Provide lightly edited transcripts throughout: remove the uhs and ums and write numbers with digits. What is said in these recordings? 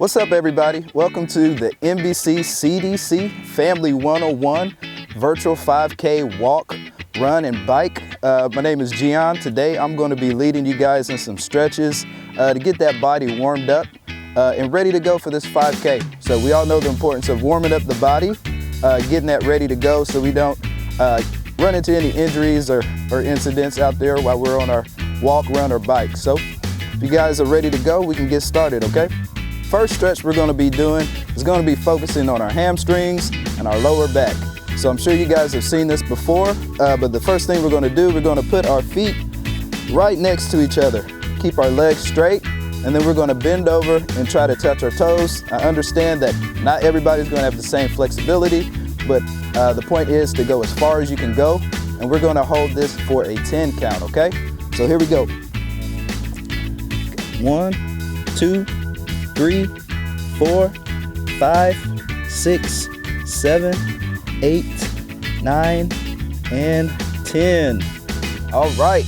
What's up, everybody? Welcome to the NBC CDC Family 101 Virtual 5K Walk, Run, and Bike. My name is Gian. Today I'm going to be leading you guys in some stretches to get that body warmed up and ready to go for this 5K. So we all know the importance of warming up the body, getting that ready to go so we don't run into any injuries or incidents out there while we're on our walk, run, or bike. So if you guys are ready to go, we can get started, okay? First stretch we're going to be doing is going to be focusing on our hamstrings and our lower back. So I'm sure you guys have seen this before, but the first thing we're going to do, we're going to put our feet right next to each other. Keep our legs straight, and then we're going to bend over and try to touch our toes. I understand that not everybody's going to have the same flexibility, but the point is to go as far as you can go, and we're going to hold this for a 10 count, okay? So here we go. 1, 2, 3, 4, 5, 6, 7, 8, 9, and 10. All right.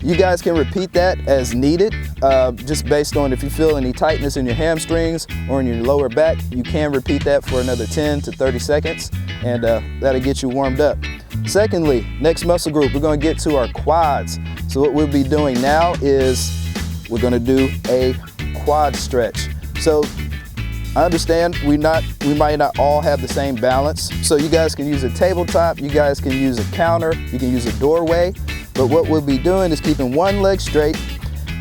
You guys can repeat that as needed, just based on if you feel any tightness in your hamstrings or in your lower back. You can repeat that for another 10 to 30 seconds, and that'll get you warmed up. Secondly, next muscle group, we're going to get to our quads. So what we'll be doing now is we're going to do a quad stretch. So I understand we might not all have the same balance. So you guys can use a tabletop, you guys can use a counter, you can use a doorway. But what we'll be doing is keeping one leg straight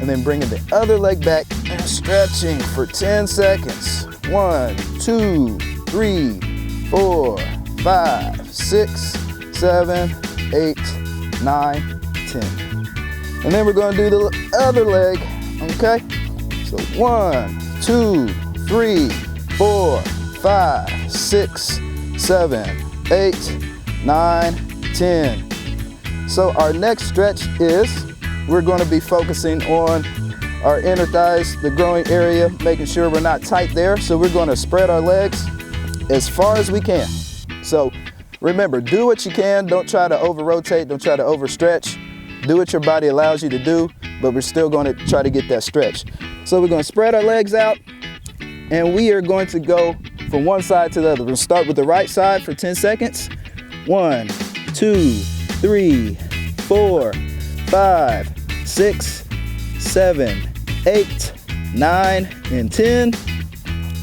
and then bringing the other leg back and stretching for 10 seconds. 1, 2, 3, 4, 5, 6, 7, 8, 9, 10. And then we're going to do the other leg, okay? So 1, 2, 3, 4, 5, 6, 7, 8, 9, 10. So our next stretch is we're going to be focusing on our inner thighs, the growing area, making sure we're not tight there. So we're going to spread our legs as far as we can. So remember, do what you can. Don't try to over-rotate. Don't try to overstretch. Do what your body allows you to do, but we're still going to try to get that stretch. So we're going to spread our legs out, and we are going to go from one side to the other. We're going to start with the right side for 10 seconds. 1, 2, 3, 4, 5, 6, 7, 8, 9, and 10.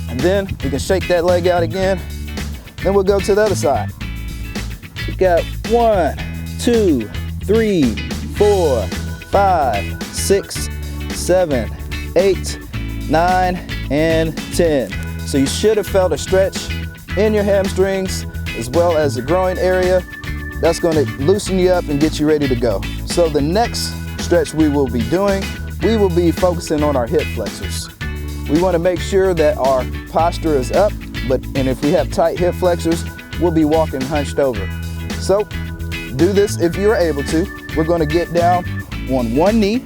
And then we can shake that leg out again. Then we'll go to the other side. We got 1, 2, 3, 4, 5, 6, 7, 8, 9, and 10. So you should have felt a stretch in your hamstrings as well as the groin area. That's going to loosen you up and get you ready to go. So the next stretch we will be doing, we will be focusing on our hip flexors. We want to make sure that our posture is up, and if we have tight hip flexors, we'll be walking hunched over. So do this if you're able to. We're going to get down on one knee.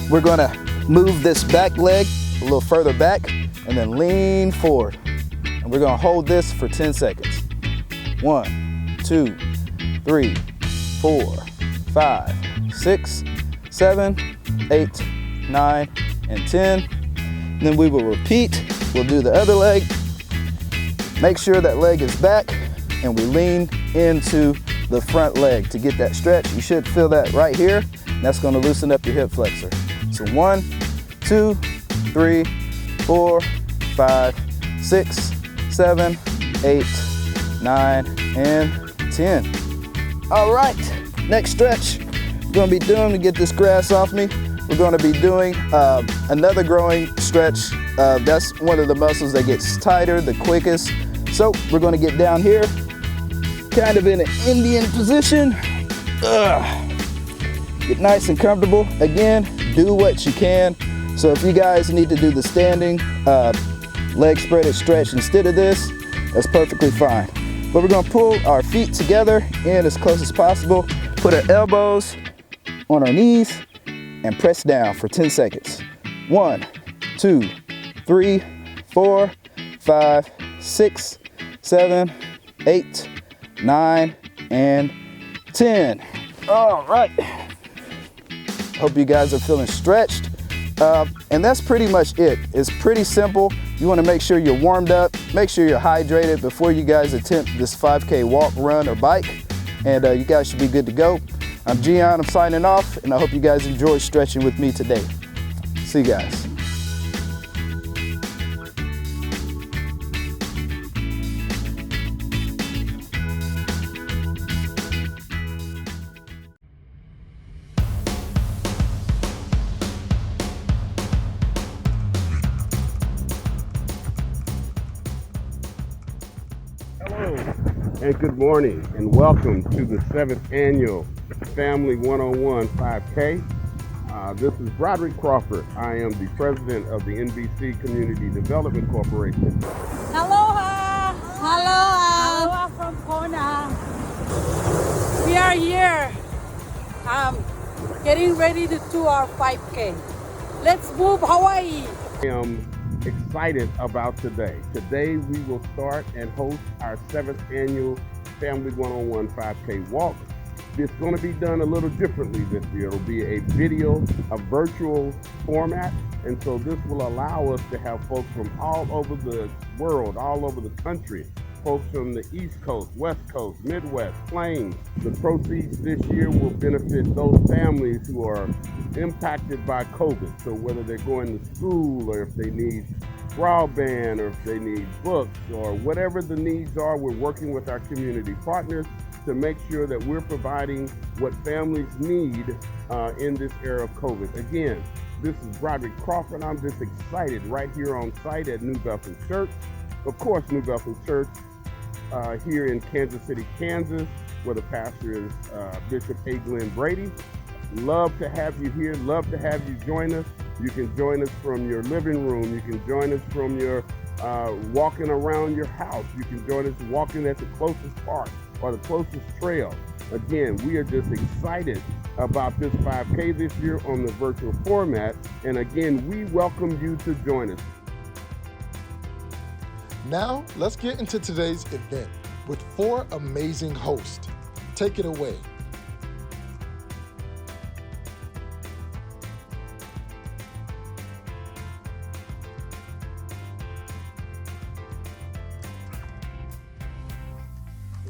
We're going to move this back leg a little further back and then lean forward. And we're going to hold this for 10 seconds. 1, 2, 3, 4, 5, 6, 7, 8, 9, and 10. And then we will repeat. We'll do the other leg. Make sure that leg is back, and we lean into the front leg to get that stretch. You should feel that right here. That's going to loosen up your hip flexor. So 1, 2, 3, 4, 5, 6, 7, 8, 9, and 10. All right, next stretch we're going to be doing to get this grass off me. We're going to be doing another growing stretch. That's one of the muscles that gets tighter the quickest. So we're going to get down here, kind of in an Indian position. Get nice and comfortable. Again, do what you can. So if you guys need to do the standing leg spread stretch instead of this, that's perfectly fine. But we're going to pull our feet together in as close as possible, put our elbows on our knees, and press down for 10 seconds. 1, 2, 3, 4, 5, 6, 7, 8, 9, and 10. All right. Hope you guys are feeling stretched. And that's pretty much it. It's pretty simple. You want to make sure you're warmed up, make sure you're hydrated before you guys attempt this 5K walk, run, or bike, and you guys should be good to go. I'm Gian, I'm signing off, and I hope you guys enjoyed stretching with me today. See you guys. Hello and good morning and welcome to the 7th annual Family 101 5K. This is Broderick Crawford. I am the president of the NBC Community Development Corporation. Aloha! Aloha from Kona. We are here getting ready to do our 5K. Let's move Hawaii! I am excited about today. Today we will start and host our 7th annual Family 101 5K walk. It's going to be done a little differently this year. It'll be a video, a virtual format, and so this will allow us to have folks from all over the world, all over the country, folks from the East Coast, West Coast, Midwest, Plains. The proceeds this year will benefit those families who are impacted by COVID. So whether they're going to school or if they need broadband or if they need books or whatever the needs are, we're working with our community partners to make sure that we're providing what families need in this era of COVID. Again, this is Broderick Crawford. I'm just excited right here on site at New Bethel Church. Of course, New Bethel Church here in Kansas City, Kansas, where the pastor is Bishop A. Glenn Brady. Love to have you here. Love to have you join us. You can join us from your living room. You can join us from your walking around your house. You can join us walking at the closest park or the closest trail. Again, we are just excited about this 5K this year on the virtual format. And again, we welcome you to join us. Now, let's get into today's event with 4 amazing hosts. Take it away.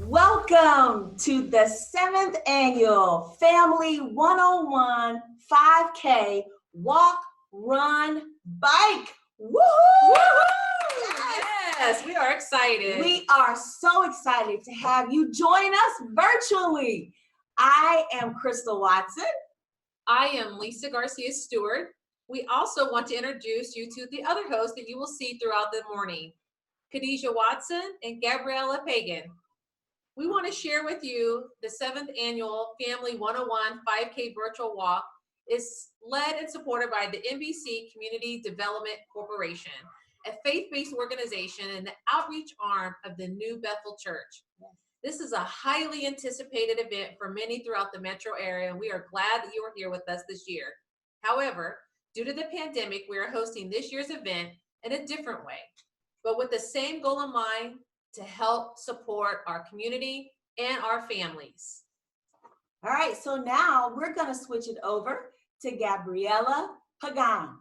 Welcome to the 7th annual Family 101 5K Walk, Run, Bike. Woohoo! Yes, we are excited. We are so excited to have you join us virtually. I am Crystal Watson. I am Lisa Garcia Stewart. We also want to introduce you to the other hosts that you will see throughout the morning, Khadijah Watson and Gabriella Pagan. We want to share with you the 7th annual Family 101 5K virtual walk is led and supported by the NBC Community Development Corporation, a faith-based organization and the outreach arm of the New Bethel Church. This is a highly anticipated event for many throughout the metro area, and we are glad that you are here with us this year. However, due to the pandemic, we are hosting this year's event in a different way, but with the same goal in mind: to help support our community and our families. All right, so now we're going to switch it over to Gabriella Pagan.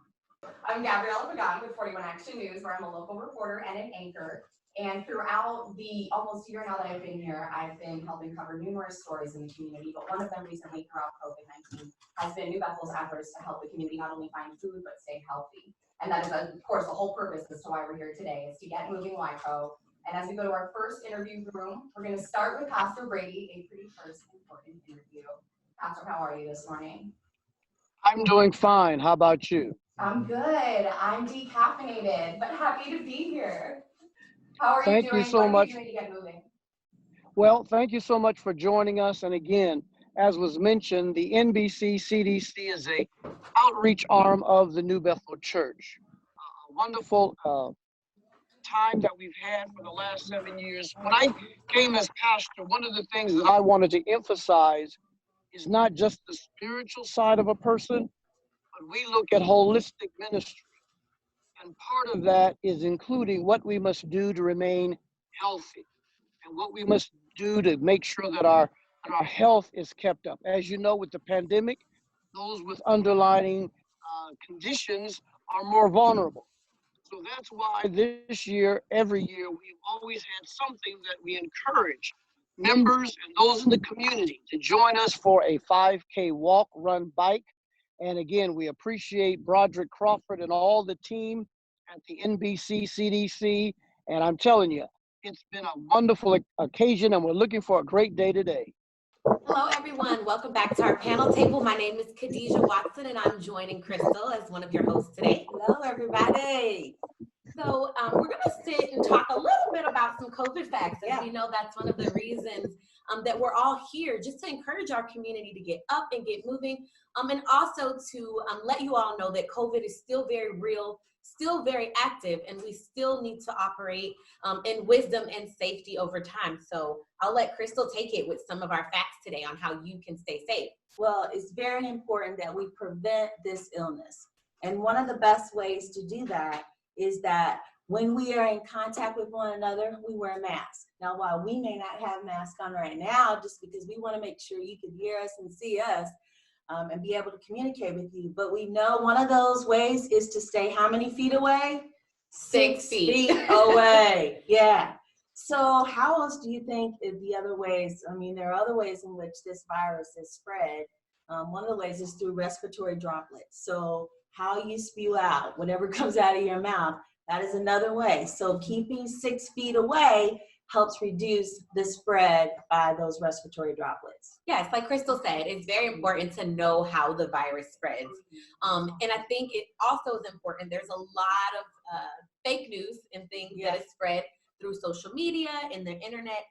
I'm Gabriella Pagan with 41 Action News, where I'm a local reporter and an anchor. And throughout the almost year now that I've been here, I've been helping cover numerous stories in the community, but one of them recently throughout COVID-19 has been New Bethel's efforts to help the community not only find food, but stay healthy. And that is, of course, the whole purpose as to why we're here today, is to get moving WICO. And as we go to our first interview room, we're going to start with Pastor Brady, a pretty first important interview. Pastor, how are you this morning? I'm doing fine. How about you? I'm good. I'm decaffeinated, but happy to be here. How are you doing? Thank you so much. What are you doing to get moving? Well, thank you so much for joining us. And again, as was mentioned, the NBC CDC is a outreach arm of the New Bethel Church. A wonderful time that we've had for the last 7 years. When I came as pastor, one of the things that I wanted to emphasize is not just the spiritual side of a person, but we look at holistic ministry. And part of that is including what we must do to remain healthy and what we must do to make sure that our health is kept up. As you know, with the pandemic, those with underlying conditions are more vulnerable. So that's why this year, every year, we've always had something that we encourage members and those in the community to join us for a 5K walk, run, bike. And again, we appreciate Broderick Crawford and all the team at the NBC CDC. And I'm telling you, it's been a wonderful occasion, and we're looking for a great day today. Hello, everyone. Welcome back to our panel table. My name is Khadijah Watson, and I'm joining Crystal as one of your hosts today. Hello, everybody. So we're going to sit and talk a little bit about some COVID facts. As we know, that's one of the reasons that we're all here, just to encourage our community to get up and get moving, and also to let you all know that COVID is still very real, still very active, and we still need to operate in wisdom and safety over time. So I'll let Crystal take it with some of our facts today on how you can stay safe. Well, it's very important that we prevent this illness. And one of the best ways to do that is that when we are in contact with one another, we wear masks. Now, while we may not have masks on right now, just because we want to make sure you can hear us and see us, and be able to communicate with you. But we know one of those ways is to stay how many feet away? 6 feet. Away. Yeah. So how else do you think the other ways? I mean, there are other ways in which this virus is spread. One of the ways is through respiratory droplets. So how you spew out, whatever comes out of your mouth, that is another way. So keeping 6 feet away helps reduce the spread by those respiratory droplets. Yes, like Crystal said, it's very important to know how the virus spreads. And I think it also is important. There's a lot of fake news and things that is spread through social media and the internet.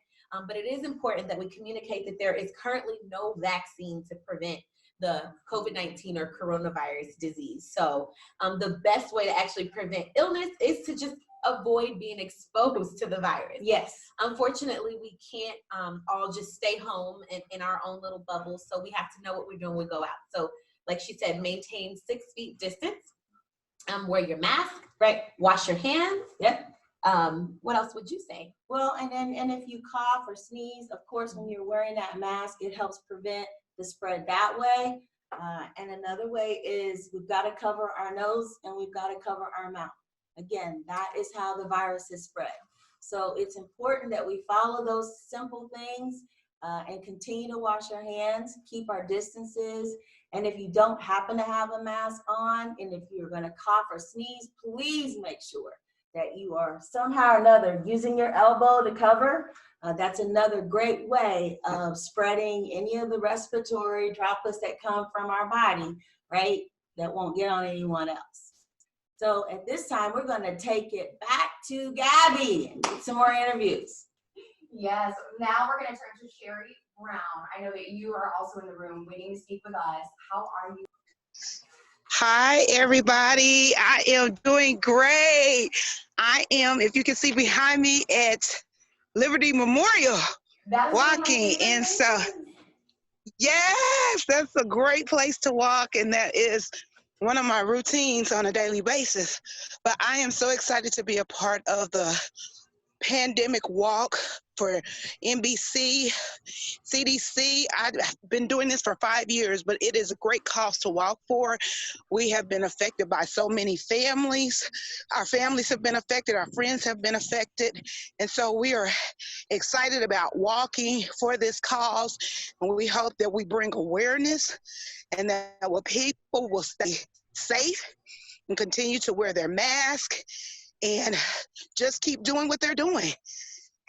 But it is important that we communicate that there is currently no vaccine to prevent the COVID-19 or coronavirus disease. So the best way to actually prevent illness is to just avoid being exposed to the virus. Yes. Unfortunately, we can't all just stay home in our own little bubbles. So we have to know what we're doing when we go out. So like she said, maintain 6 feet distance, wear your mask, right? Wash your hands. Yep. What else would you say? Well, and if you cough or sneeze, of course, when you're wearing that mask, it helps prevent the spread that way. And another way is we've got to cover our nose and we've got to cover our mouth. Again, that is how the virus is spread. So it's important that we follow those simple things and continue to wash our hands, keep our distances. And if you don't happen to have a mask on, and if you're going to cough or sneeze, please make sure that you are somehow or another using your elbow to cover. That's another great way of spreading any of the respiratory droplets that come from our body, right? That won't get on anyone else. So at this time, we're going to take it back to Gabby and get some more interviews. Yes, now we're going to turn to Sherry Brown. I know that you are also in the room waiting to speak with us. How are you? Hi, everybody. I am doing great. I am, if you can see behind me, at Liberty Memorial walking. And so, yes, that's a great place to walk. And that is one of my routines on a daily basis. But I am so excited to be a part of the pandemic walk for NBC, CDC. I've been doing this for 5 years, but it is a great cause to walk for. We have been affected by so many families. Our families have been affected, our friends have been affected. And so we are excited about walking for this cause. And we hope that we bring awareness and that people will stay safe and continue to wear their mask and just keep doing what they're doing.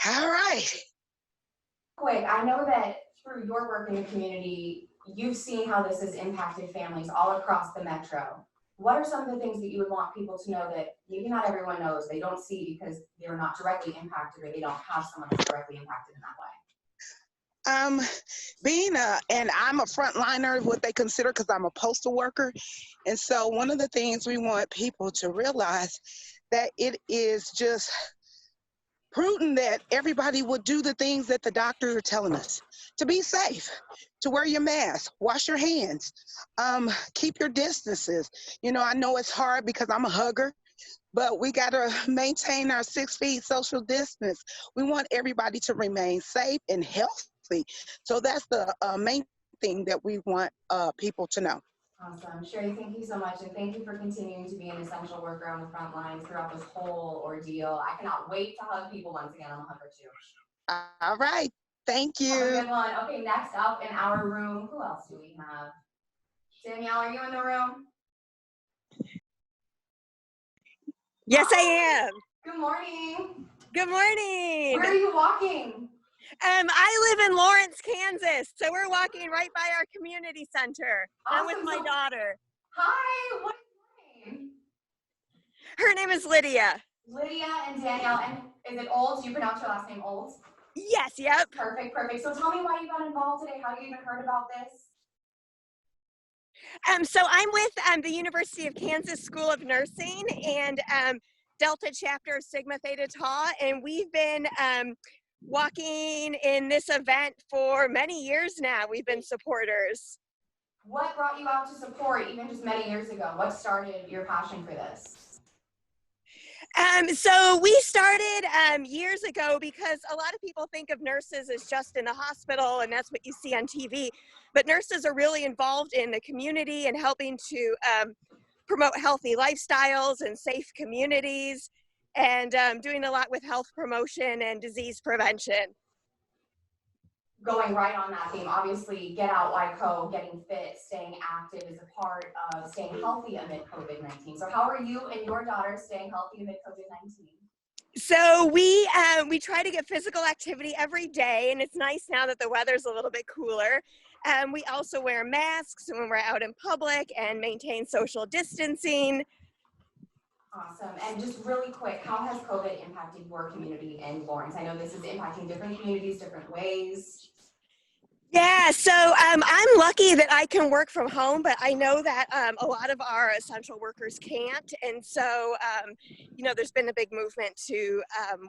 All right. Quick, I know that through your work in the community, you've seen how this has impacted families all across the metro. What are some of the things that you would want people to know that maybe not everyone knows, they don't see because they're not directly impacted or they don't have someone that's directly impacted in that way? And I'm a frontliner, what they consider, because I'm a postal worker. And so one of the things we want people to realize that it is just prudent that everybody would do the things that the doctors are telling us to be safe, to wear your mask, wash your hands, keep your distances. You know, I know it's hard because I'm a hugger, but we got to maintain our 6 feet social distance. We want everybody to remain safe and healthy. So that's the main thing that we want people to know. Awesome. Sherry, thank you so much. And thank you for continuing to be an essential worker on the front lines throughout this whole ordeal. I cannot wait to hug people once again. I'm a hugger too. All right. Thank you. Have a good one. Okay, next up in our room, who else do we have? Danielle, are you in the room? Yes, Hi. I am. Good morning. Good morning. Where are you walking? I live in Lawrence, Kansas, so we're walking right by our community center. Awesome. I'm with my daughter. Hi, what is your name? Her name is Lydia. Lydia and Danielle, and is it Olds? Do you pronounce your last name Olds? Yes, yep. Perfect, perfect. So tell me why you got involved today. How you even heard about this? So I'm with the University of Kansas School of Nursing and Delta chapter of Sigma Theta Tau, and we've been walking in this event for many years now. We've been supporters. What brought you out to support even just many years ago? What started your passion for this? So we started years ago because a lot of people think of nurses as just in the hospital and that's what you see on TV, but nurses are really involved in the community and helping to promote healthy lifestyles and safe communities and doing a lot with health promotion and disease prevention. Going right on that theme, obviously Get Out YCO, getting fit, staying active is a part of staying healthy amid COVID-19. So how are you and your daughter staying healthy amid COVID-19? So we try to get physical activity every day, and it's nice now that the weather's a little bit cooler. We also wear masks when we're out in public and maintain social distancing. Awesome. And just really quick, how has COVID impacted your community in Lawrence? I know this is impacting different communities, different ways. Yeah, so I'm lucky that I can work from home, but I know that a lot of our essential workers can't. And so, you know, there's been a big movement to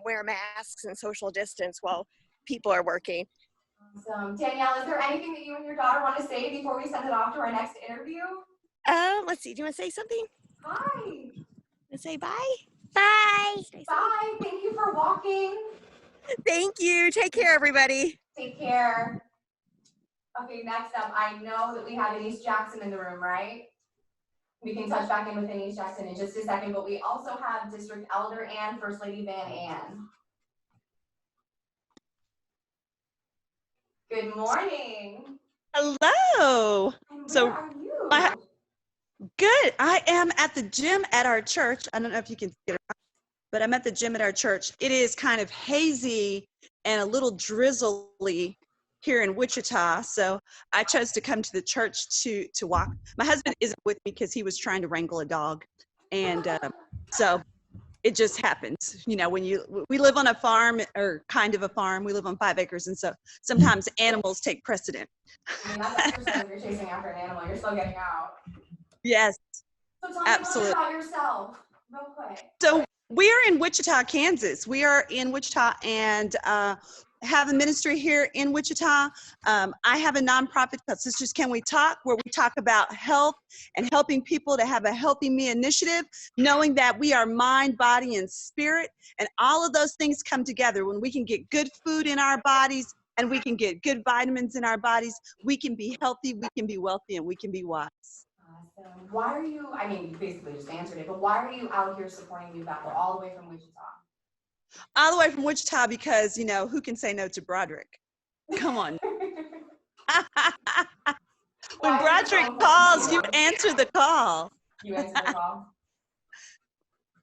wear masks and social distance while people are working. Awesome. Danielle, is there anything that you and your daughter want to say before we send it off to our next interview? Let's see, do you want to say something? Hi. Say bye? Bye. Bye. Thank you for walking. Thank you. Take care, everybody. Take care. Okay, next up, I know that we have Denise Jackson in the room, right? We can touch back in with Denise Jackson in just a second, but we also have District Elder and First Lady Van Ann. Good morning. Hello. And So where are you? Good. I am at the gym at our church. I don't know if you can see it, but I'm at the gym at our church. It is kind of hazy and a little drizzly here in Wichita, so I chose to come to the church to walk. My husband isn't with me because he was trying to wrangle a dog, and so it just happens. You know, when we live on a farm, or kind of a farm. We live on 5 acres, and so sometimes animals take precedent. I mean, that's exercise if you're chasing after an animal. You're still getting out. Yes, So tell me absolutely. a little bit about yourself, real quick. So we are in Wichita, Kansas. We are in Wichita and have a ministry here in Wichita. I have a nonprofit called Sisters Can We Talk, where we talk about health and helping people to have a Healthy Me initiative, knowing that we are mind, body, and spirit, and all of those things come together. When we can get good food in our bodies and we can get good vitamins in our bodies, we can be healthy, we can be wealthy, and we can be wise. Awesome. Why are you, I mean, you basically just answered it, but why are you out here supporting New Bethel all the way from Wichita? All the way from Wichita because, you know, who can say no to Broderick? Come on. When Broderick calls, you answer the call. You answer the call?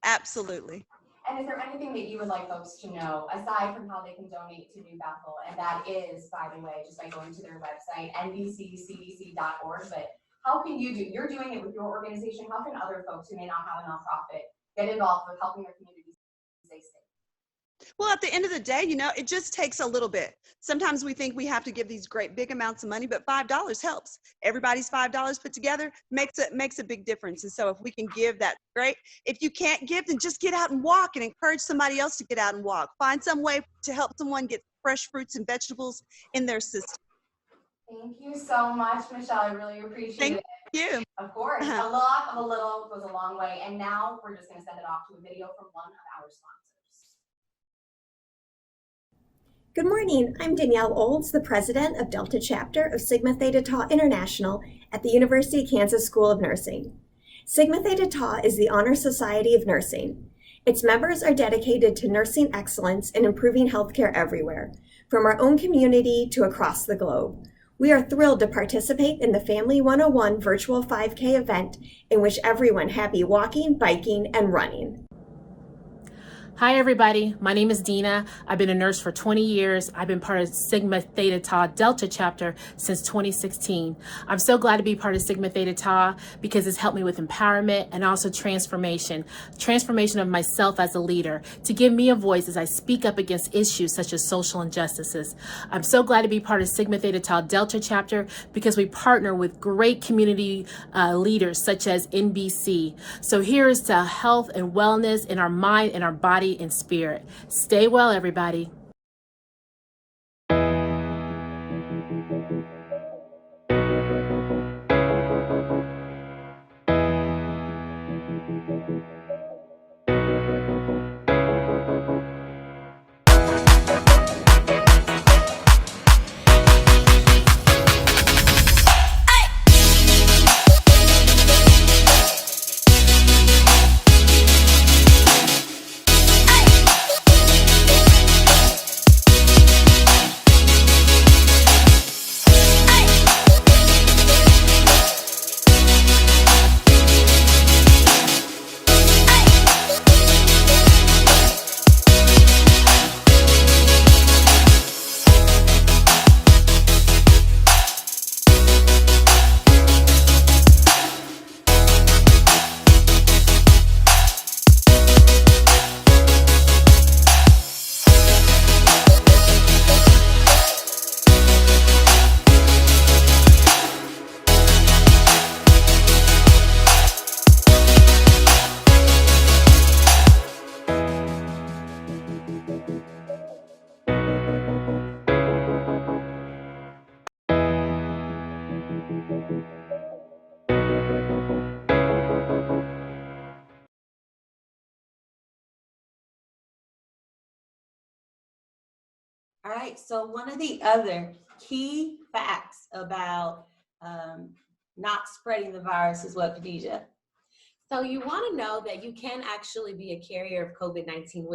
Absolutely. And is there anything that you would like folks to know, aside from how they can donate to New Bethel? And that is, by the way, just by going to their website, nbccdc.org. But how can you do, you're doing it with your organization, how can other folks who may not have a nonprofit get involved with helping their communities stay safe? Well, at the end of the day, you know, it just takes a little bit. Sometimes we think we have to give these great big amounts of money, but $5 helps. Everybody's $5 put together makes a big difference. And so if we can give, that's great. If you can't give, then just get out and walk and encourage somebody else to get out and walk. Find some way to help someone get fresh fruits and vegetables in their system. Thank you so much, Michelle. I really appreciate it. Thank you. Of course. A lot of a little goes a long way. And now we're just going to send it off to a video from one of our sponsors. Good morning. I'm Danielle Olds, the president of Delta Chapter of Sigma Theta Tau International at the University of Kansas School of Nursing. Sigma Theta Tau is the honor society of nursing. Its members are dedicated to nursing excellence and improving healthcare everywhere, from our own community to across the globe. We are thrilled to participate in the Family 101 virtual 5K event and wish everyone happy walking, biking, and running. Hi everybody, my name is Dina. I've been a nurse for 20 years. I've been part of Sigma Theta Tau Delta chapter since 2016. I'm so glad to be part of Sigma Theta Tau because it's helped me with empowerment and also transformation of myself as a leader, to give me a voice as I speak up against issues such as social injustices. I'm so glad to be part of Sigma Theta Tau Delta chapter because we partner with great community leaders such as NBC. So here is to health and wellness in our mind and our body and spirit. Stay well, everybody. All right, so one of the other key facts about not spreading the virus is what, Khadijah? So you want to know that you can actually be a carrier of COVID-19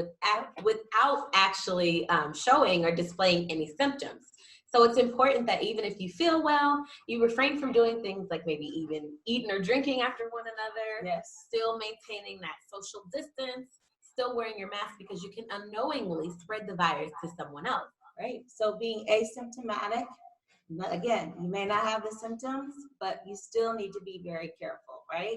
without actually showing or displaying any symptoms. So it's important that even if you feel well, you refrain from doing things like maybe even eating or drinking after one another. Yes. Still maintaining that social distance, still wearing your mask, because you can unknowingly spread the virus to someone else. Right, so being asymptomatic, again, you may not have the symptoms, but you still need to be very careful, right?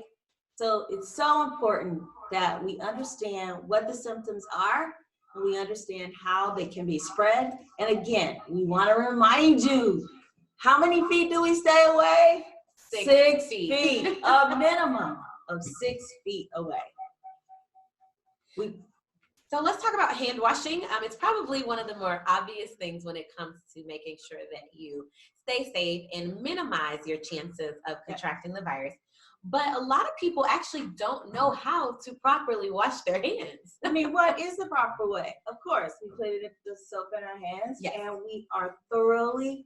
So it's so important that we understand what the symptoms are, and we understand how they can be spread. And again, we want to remind you, how many feet do we stay away? 6 feet, a minimum of 6 feet away. So let's talk about hand washing. It's probably one of the more obvious things when it comes to making sure that you stay safe and minimize your chances of contracting the virus. But a lot of people actually don't know how to properly wash their hands. I mean, what is the proper way? Of course, we put the soap in our hands, and we are thoroughly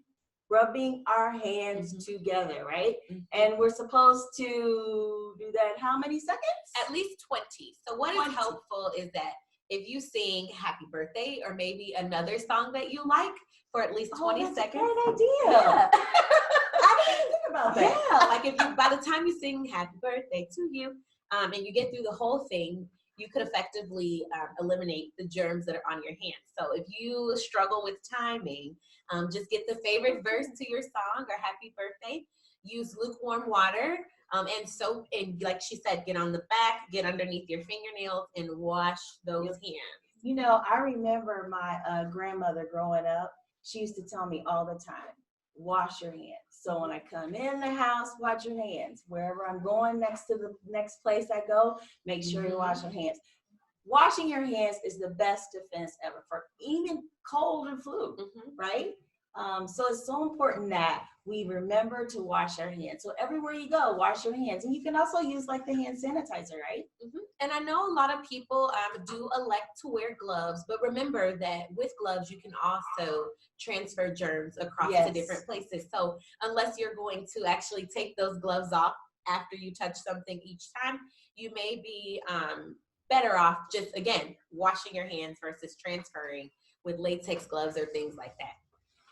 rubbing our hands together, right? And we're supposed to do that how many seconds? At least 20. So what is helpful is that if you sing happy birthday or maybe another song that you like for at least 20 seconds. That's a great idea. Yeah. I didn't even think about that. Yeah, like if you, by the time you sing happy birthday to you, and you get through the whole thing, you could effectively eliminate the germs that are on your hands. So if you struggle with timing, just get the favorite verse to your song or happy birthday, use lukewarm water, and soap, and like she said, get on the back, get underneath your fingernails, and wash those hands. You know, I remember my grandmother growing up, she used to tell me all the time, wash your hands. So when I come in the house, wash your hands. Wherever I'm going, next to the next place I go, make sure you wash your hands. Washing your hands is the best defense ever for even cold and flu, right? So it's so important that we remember to wash our hands. So everywhere you go, wash your hands. And you can also use like the hand sanitizer, right? And I know a lot of people do elect to wear gloves, but remember that with gloves, you can also transfer germs across to different places. So unless you're going to actually take those gloves off after you touch something each time, you may be better off just, again, washing your hands versus transferring with latex gloves or things like that.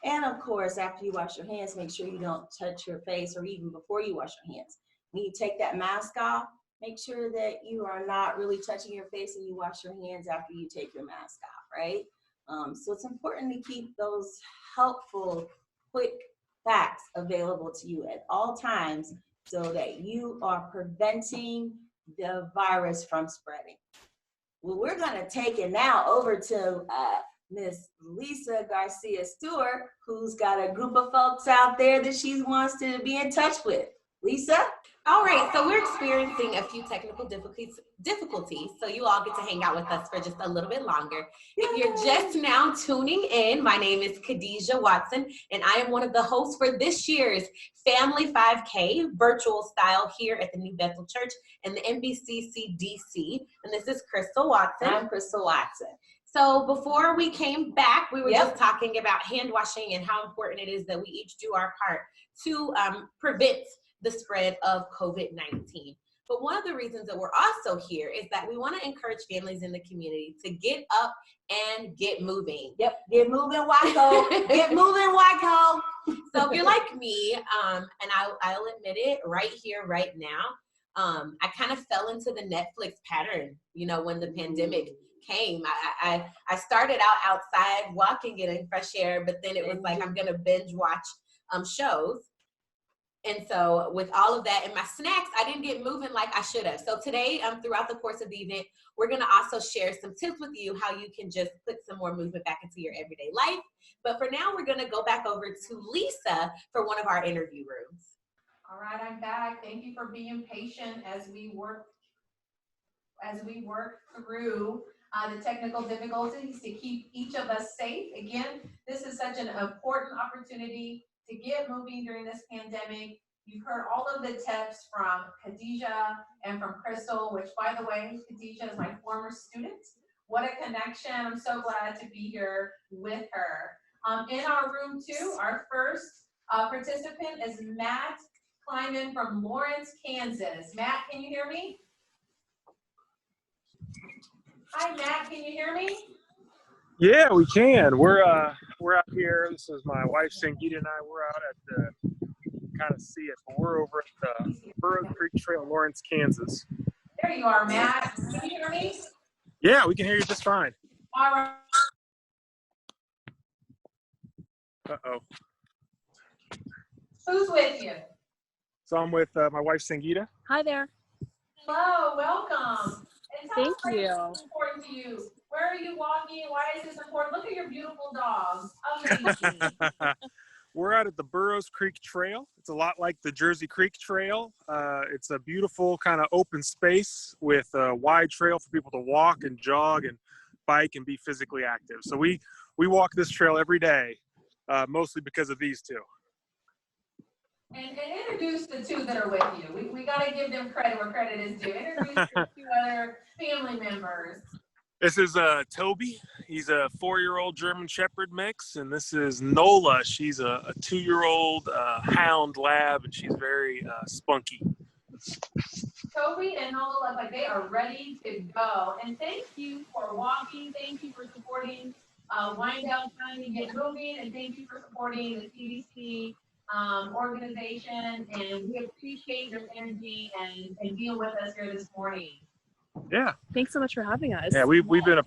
And of course, after you wash your hands, make sure you don't touch your face, or even before you wash your hands. When you take that mask off, make sure that you are not really touching your face and you wash your hands after you take your mask off, right? So it's important to keep those helpful, quick facts available to you at all times so that you are preventing the virus from spreading. Well, we're gonna take it now over to Miss Lisa Garcia Stewart, who's got a group of folks out there that she wants to be in touch with. Lisa? All right, so we're experiencing a few technical difficulties, so you all get to hang out with us for just a little bit longer. If you're just now tuning in, my name is Khadijah Watson, and I am one of the hosts for this year's Family 5K virtual style here at the New Bethel Church and the NBC CDC, and this is Crystal Watson. I'm Crystal Watson. So before we came back, we were just talking about hand washing and how important it is that we each do our part to prevent the spread of COVID-19. But one of the reasons that we're also here is that we want to encourage families in the community to get up and get moving. Yep, get moving, Waco. Get moving, Waco. So if you're like me, and I'll admit it right here, right now, I kind of fell into the Netflix pattern, you know, when the pandemic came. I started out outside walking, getting fresh air, but then it was like, I'm gonna binge watch shows. And so with all of that and my snacks, I didn't get moving like I should have. So today, throughout the course of the event, we're gonna also share some tips with you how you can just put some more movement back into your everyday life. But for now, we're gonna go back over to Lisa for one of our interview rooms. All right, I'm back. Thank you for being patient as we work through the technical difficulties to keep each of us safe. Again, this is such an important opportunity to get moving during this pandemic. You've heard all of the tips from Khadijah and from Crystal, which, by the way, Khadijah is my former student. What a connection. I'm so glad to be here with her. In our room too, our first participant is Matt Kleiman from Lawrence, Kansas. Matt, can you hear me? Hi, Matt, can you hear me? Yeah, we can. We're out here. This is my wife, Sangita, and I. We're out at the, kind of see it, but we're over at the Burrows Creek Trail, Lawrence, Kansas. There you are, Matt. Can you hear me? Yeah, we can hear you just fine. All right. Uh-oh. Who's with you? So I'm with my wife, Sangita. Hi there. Hello, welcome. And tell Thank us why you. this is important to you. Where are you walking? Why is this important? Look at your beautiful dogs. Amazing. We're out at the Burrows Creek Trail. It's a lot like the Jersey Creek Trail. It's a beautiful kind of open space with a wide trail for people to walk and jog and bike and be physically active. So we walk this trail every day, mostly because of these two. And introduce the two that are with you. We got to give them credit where credit is due. Introduce the two other family members. This is Toby. He's a 4-year-old German Shepherd mix, and this is Nola. She's a 2-year-old hound lab, and she's very spunky. Toby and Nola look like they are ready to go. And thank you for walking. Thank you for supporting Wind Down Time to Get Moving, and thank you for supporting the CDC organization. And we appreciate your energy and being with us here this morning. Yeah. Thanks so much for having us. Yeah, we've been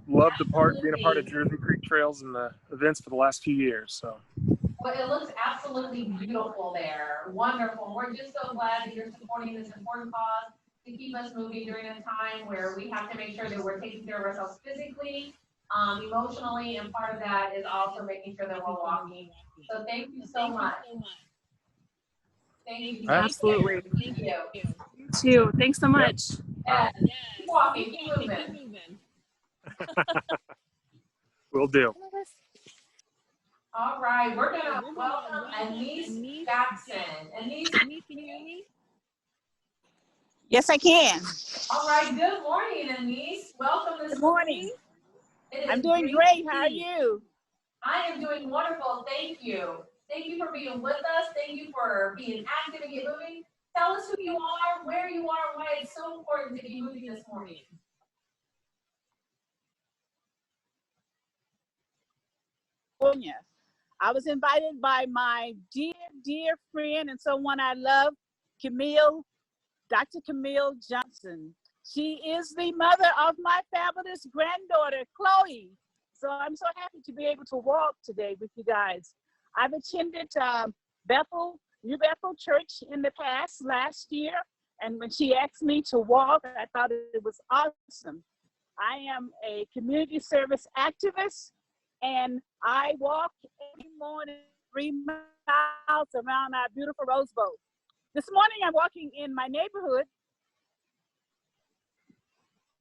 loved being a part of Jersey Creek Trails and the events for the last few years. So. Well, it looks absolutely beautiful there. Wonderful. We're just so glad that you're supporting this important cause to keep us moving during a time where we have to make sure that we're taking care of ourselves physically, emotionally, and part of that is also making sure that we're walking. So thank you so much. Thank you. Absolutely. Thank you. You too. Thanks so much. Yes. Keep walking, keep moving. Will do. All right, we're gonna welcome Anise Jackson. Anise, can you hear me? Yes, I can. All right, good morning, Anise. Welcome this Good morning. It I'm is doing to great. How are see you? I am doing wonderful. Thank you. Thank you for being with us. Thank you for being active and get moving. Tell us who you are, where you are, why it's so important to be moving this morning. California. I was invited by my dear friend and someone I love, Dr. Camille Johnson. She is the mother of my fabulous granddaughter, Chloe. So I'm so happy to be able to walk today with you guys. I've attended New Bethel Church in the past, last year. And when she asked me to walk, I thought it was awesome. I am a community service activist, and I walk every morning 3 miles around our beautiful Rose Bowl. This morning, I'm walking in my neighborhood.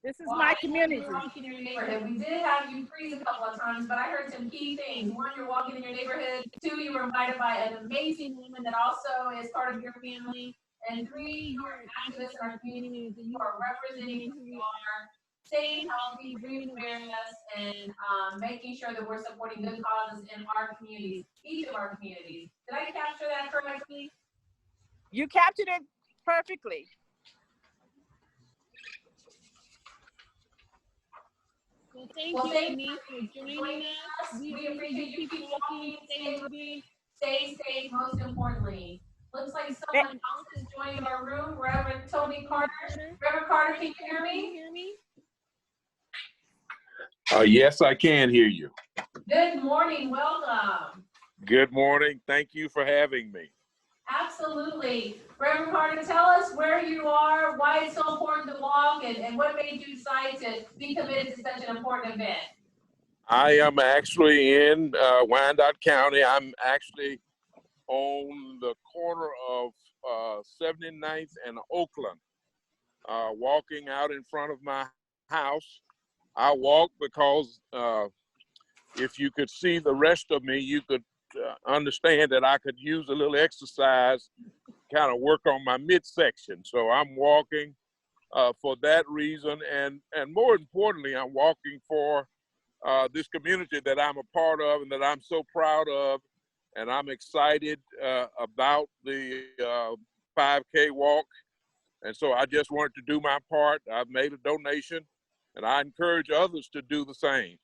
This is my community. We did have you freeze a couple of times, but I heard some key things. One, you're walking in your neighborhood. Two, you were invited by an amazing woman that also is part of your family. And three, you're an activist in our community. You are representing who we are, staying healthy, bringing awareness, and making sure that we're supporting good causes in our communities, each of our communities. Did I capture that correctly? You captured it perfectly. Well, thank you, Anise, for joining us. We appreciate you. Keep walking, stay moving, stay safe, most importantly. Looks like someone else is joining our room, Reverend Tony Carter. Reverend Carter, can you hear me? Yes, I can hear you. Good morning, welcome. Good morning. Thank you for having me. Absolutely. Reverend Carter, tell us where you are, why it's so important to walk, and what made you decide to be committed to such an important event. I am actually in Wyandotte County. I'm actually on the corner of 79th and Oakland, walking out in front of my house. I walk because if you could see the rest of me, you could understand that I could use a little exercise, kind of work on my midsection. So I'm walking for that reason. And more importantly, I'm walking for this community that I'm a part of and that I'm so proud of. And I'm excited about the 5K walk. And so I just wanted to do my part. I've made a donation, and I encourage others to do the same.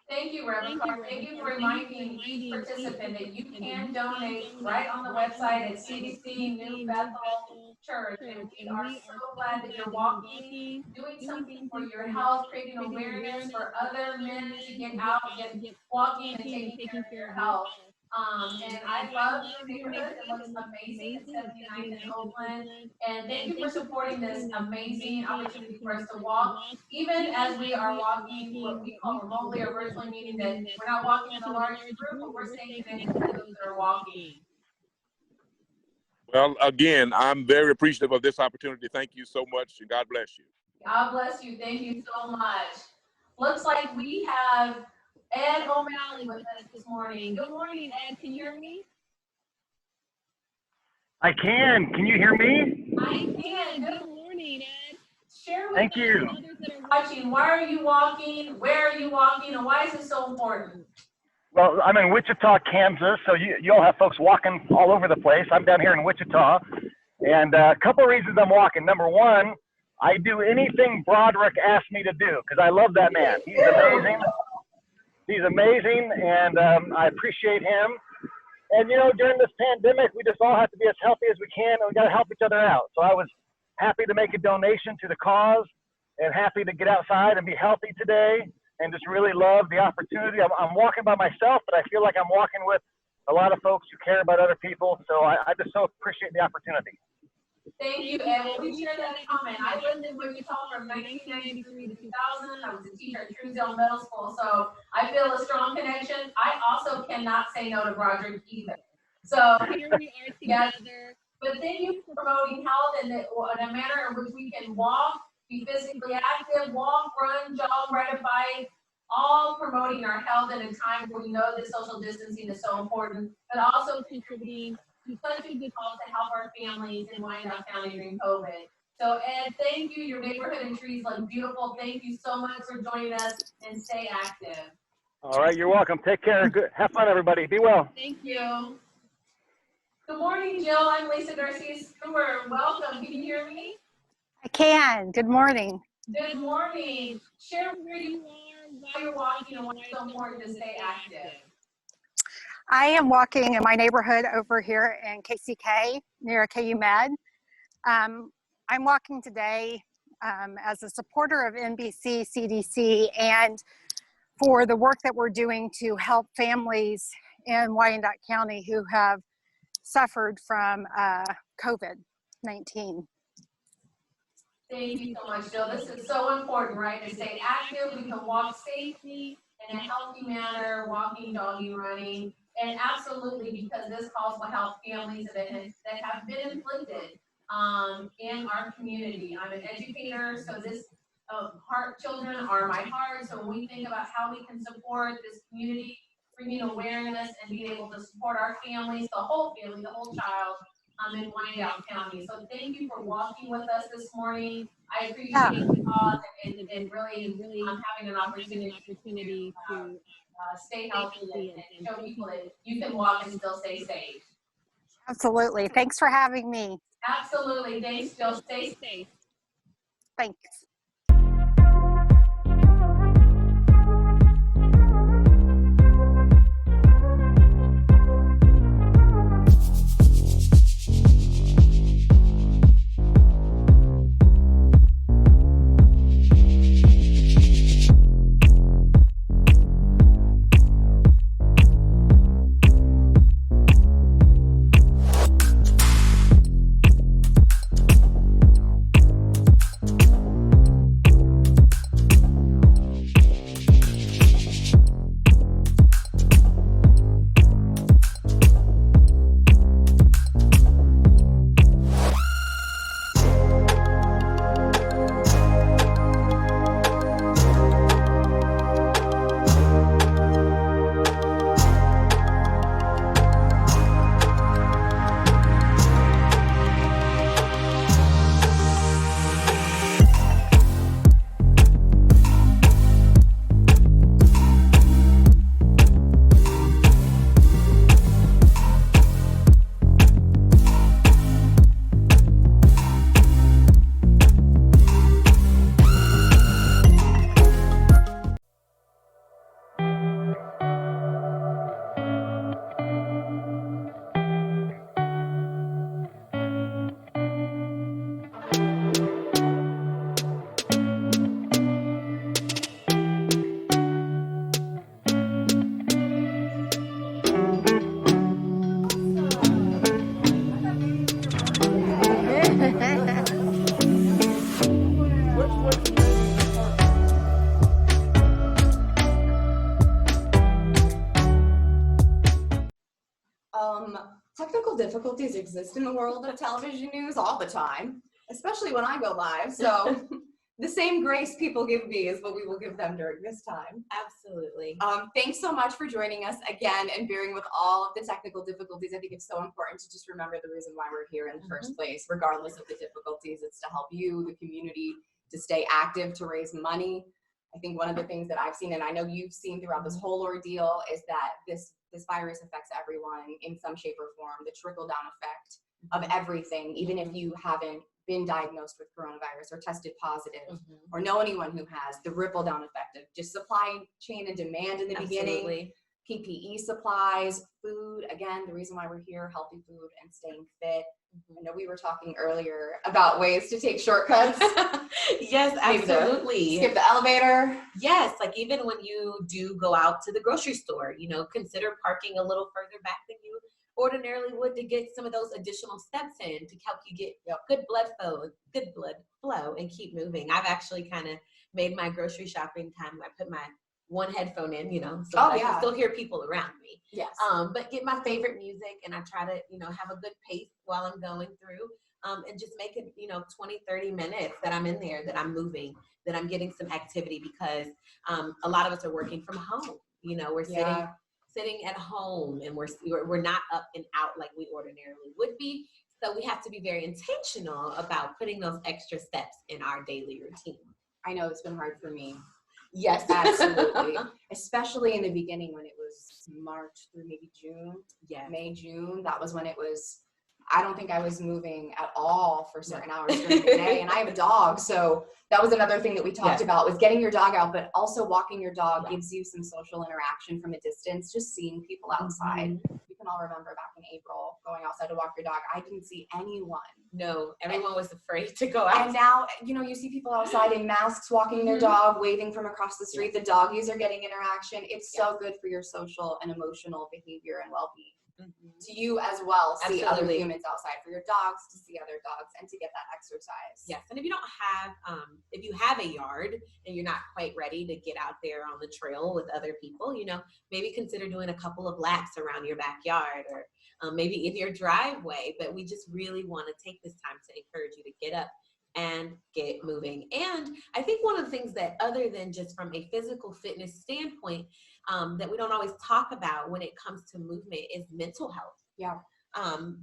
Thank you, Reverend Carter. Thank you for reminding each participant that you can donate right on the website at CDC New Bethel Church. And we are so glad that you're walking, doing something for your health, creating awareness for other men to get out and get walking and taking care of your health. And I love your neighborhood. It looks amazing at 79th and Oakland. And thank you for supporting this amazing opportunity for us to walk, even as we are walking what we call remotely or virtually, meaning that we're not walking in a large group, but we're staying connected to those that are walking. Well, again, I'm very appreciative of this opportunity. Thank you so much, and God bless you. God bless you. Thank you so much. Looks like we have Ed O'Malley with us this morning. Good morning, Ed. Can you hear me? I can. Can you hear me? I can. Good morning, Ed. Share with Thank you. others that are watching. Why are you walking? Where are you walking? And why is it so important? Well, I'm in Wichita, Kansas, so you all have folks walking all over the place. I'm down here in Wichita, and a couple of reasons I'm walking. Number one, I do anything Broderick asks me to do because I love that man. He's amazing. He's amazing, and I appreciate him. And, you know, during this pandemic, we just all have to be as healthy as we can, and we got to help each other out. So I was happy to make a donation to the cause and happy to get outside and be healthy today and just really love the opportunity. I'm walking by myself, but I feel like I'm walking with a lot of folks who care about other people. So I just so appreciate the opportunity. Thank you, Ed. We share that comment. I lived in Wichita from 1993 to 2000. I was a teacher at Truesdale Middle School, so I feel a strong connection. I also cannot say no to Broderick either. So here we are together. But thank you for promoting health in a manner in which we can walk, be physically active, walk, run, jog, ride a bike, all promoting our health in a time where we know that social distancing is so important, but also contributing such a good cause to help our families in Wyandotte County during COVID. So Ed, thank you. Your neighborhood and trees look beautiful. Thank you so much for joining us, and stay active. All right, you're welcome. Take care. Good. Have fun, everybody. Be well. Thank you. Good morning, Jill. I'm Lisa Garcia Stewart. Welcome. Can you hear me? I can. Good morning. Good morning. Share where you are, why you're walking, and why it's so important to stay active. I am walking in my neighborhood over here in KCK near KU Med. I'm walking today as a supporter of NBC CDC and for the work that we're doing to help families in Wyandotte County who have suffered from COVID-19. Thank you so much, Jill. This is so important, right? To stay active, we can walk safely in a healthy manner, walking, jogging, running, and absolutely because this cause will help families that have been inflicted in our community. I'm an educator, so this children are my heart. So when we think about how we can support this community, bringing awareness and being able to support our families, the whole family, the whole child in Wyandotte County. So thank you for walking with us this morning. I appreciate the cause and really having an opportunity to stay healthy and show people that you can walk and still stay safe. Absolutely. Thanks for having me. Absolutely. Thanks, Jill. Stay safe. Thanks. Technical difficulties exist in the world of television news all the time, especially when I go live. So the same grace people give me is what we will give them during this time. Absolutely. Thanks so much for joining us again and bearing with all of the technical difficulties. I think it's so important to just remember the reason why we're here in the first place, regardless of the difficulties. It's to help you, the community, to stay active, to raise money. I think one of the things that I've seen, and I know you've seen throughout this whole ordeal, is that this virus affects everyone in some shape or form. The trickle-down effect of everything, even if you haven't been diagnosed with coronavirus or tested positive, or know anyone who has, the ripple-down effect of just supply chain and demand in the beginning, PPE supplies, food. Again, the reason why we're here, healthy food and staying fit. I know we were talking earlier about ways to take shortcuts. Yes, absolutely. Skip the elevator. Yes, like even when you do go out to the grocery store, you know, consider parking a little further back than you ordinarily would to get some of those additional steps in to help you get good blood flow and keep moving. I've actually kind of made my grocery shopping time. I put my one headphone in, you know, so I can still hear people around me. Yes. But get my favorite music, and I try to, you know, have a good pace while I'm going through, and just make it, you know, 20, 30 minutes that I'm in there, that I'm moving, that I'm getting some activity, because a lot of us are working from home. You know, we're sitting at home and we're not up and out like we ordinarily would be. So we have to be very intentional about putting those extra steps in our daily routine. I know it's been hard for me. Yes, Absolutely. Especially in the beginning when it was March through maybe June. Yeah. May, June. That was when it was, I don't think I was moving at all for certain hours during the day. And I have a dog. So that was another thing that we talked about, was getting your dog out, but also walking your dog gives you some social interaction from a distance, just seeing people outside. We can all remember back in April going outside to walk your dog. I didn't see anyone. No, everyone was afraid to go out. And now, you know, you see people outside in masks walking their dog, waving from across the street. The doggies are getting interaction. It's so good for your social and emotional behavior and well-being. To you as well, see other humans outside, for your dogs to see other dogs and to get that exercise. Yes, and if you don't have, if you have a yard and you're not quite ready to get out there on the trail with other people, you know, maybe consider doing a couple of laps around your backyard or maybe in your driveway. But we just really want to take this time to encourage you to get up and get moving. And I think one of the things that, other than just from a physical fitness standpoint, that we don't always talk about when it comes to movement is mental health. Yeah.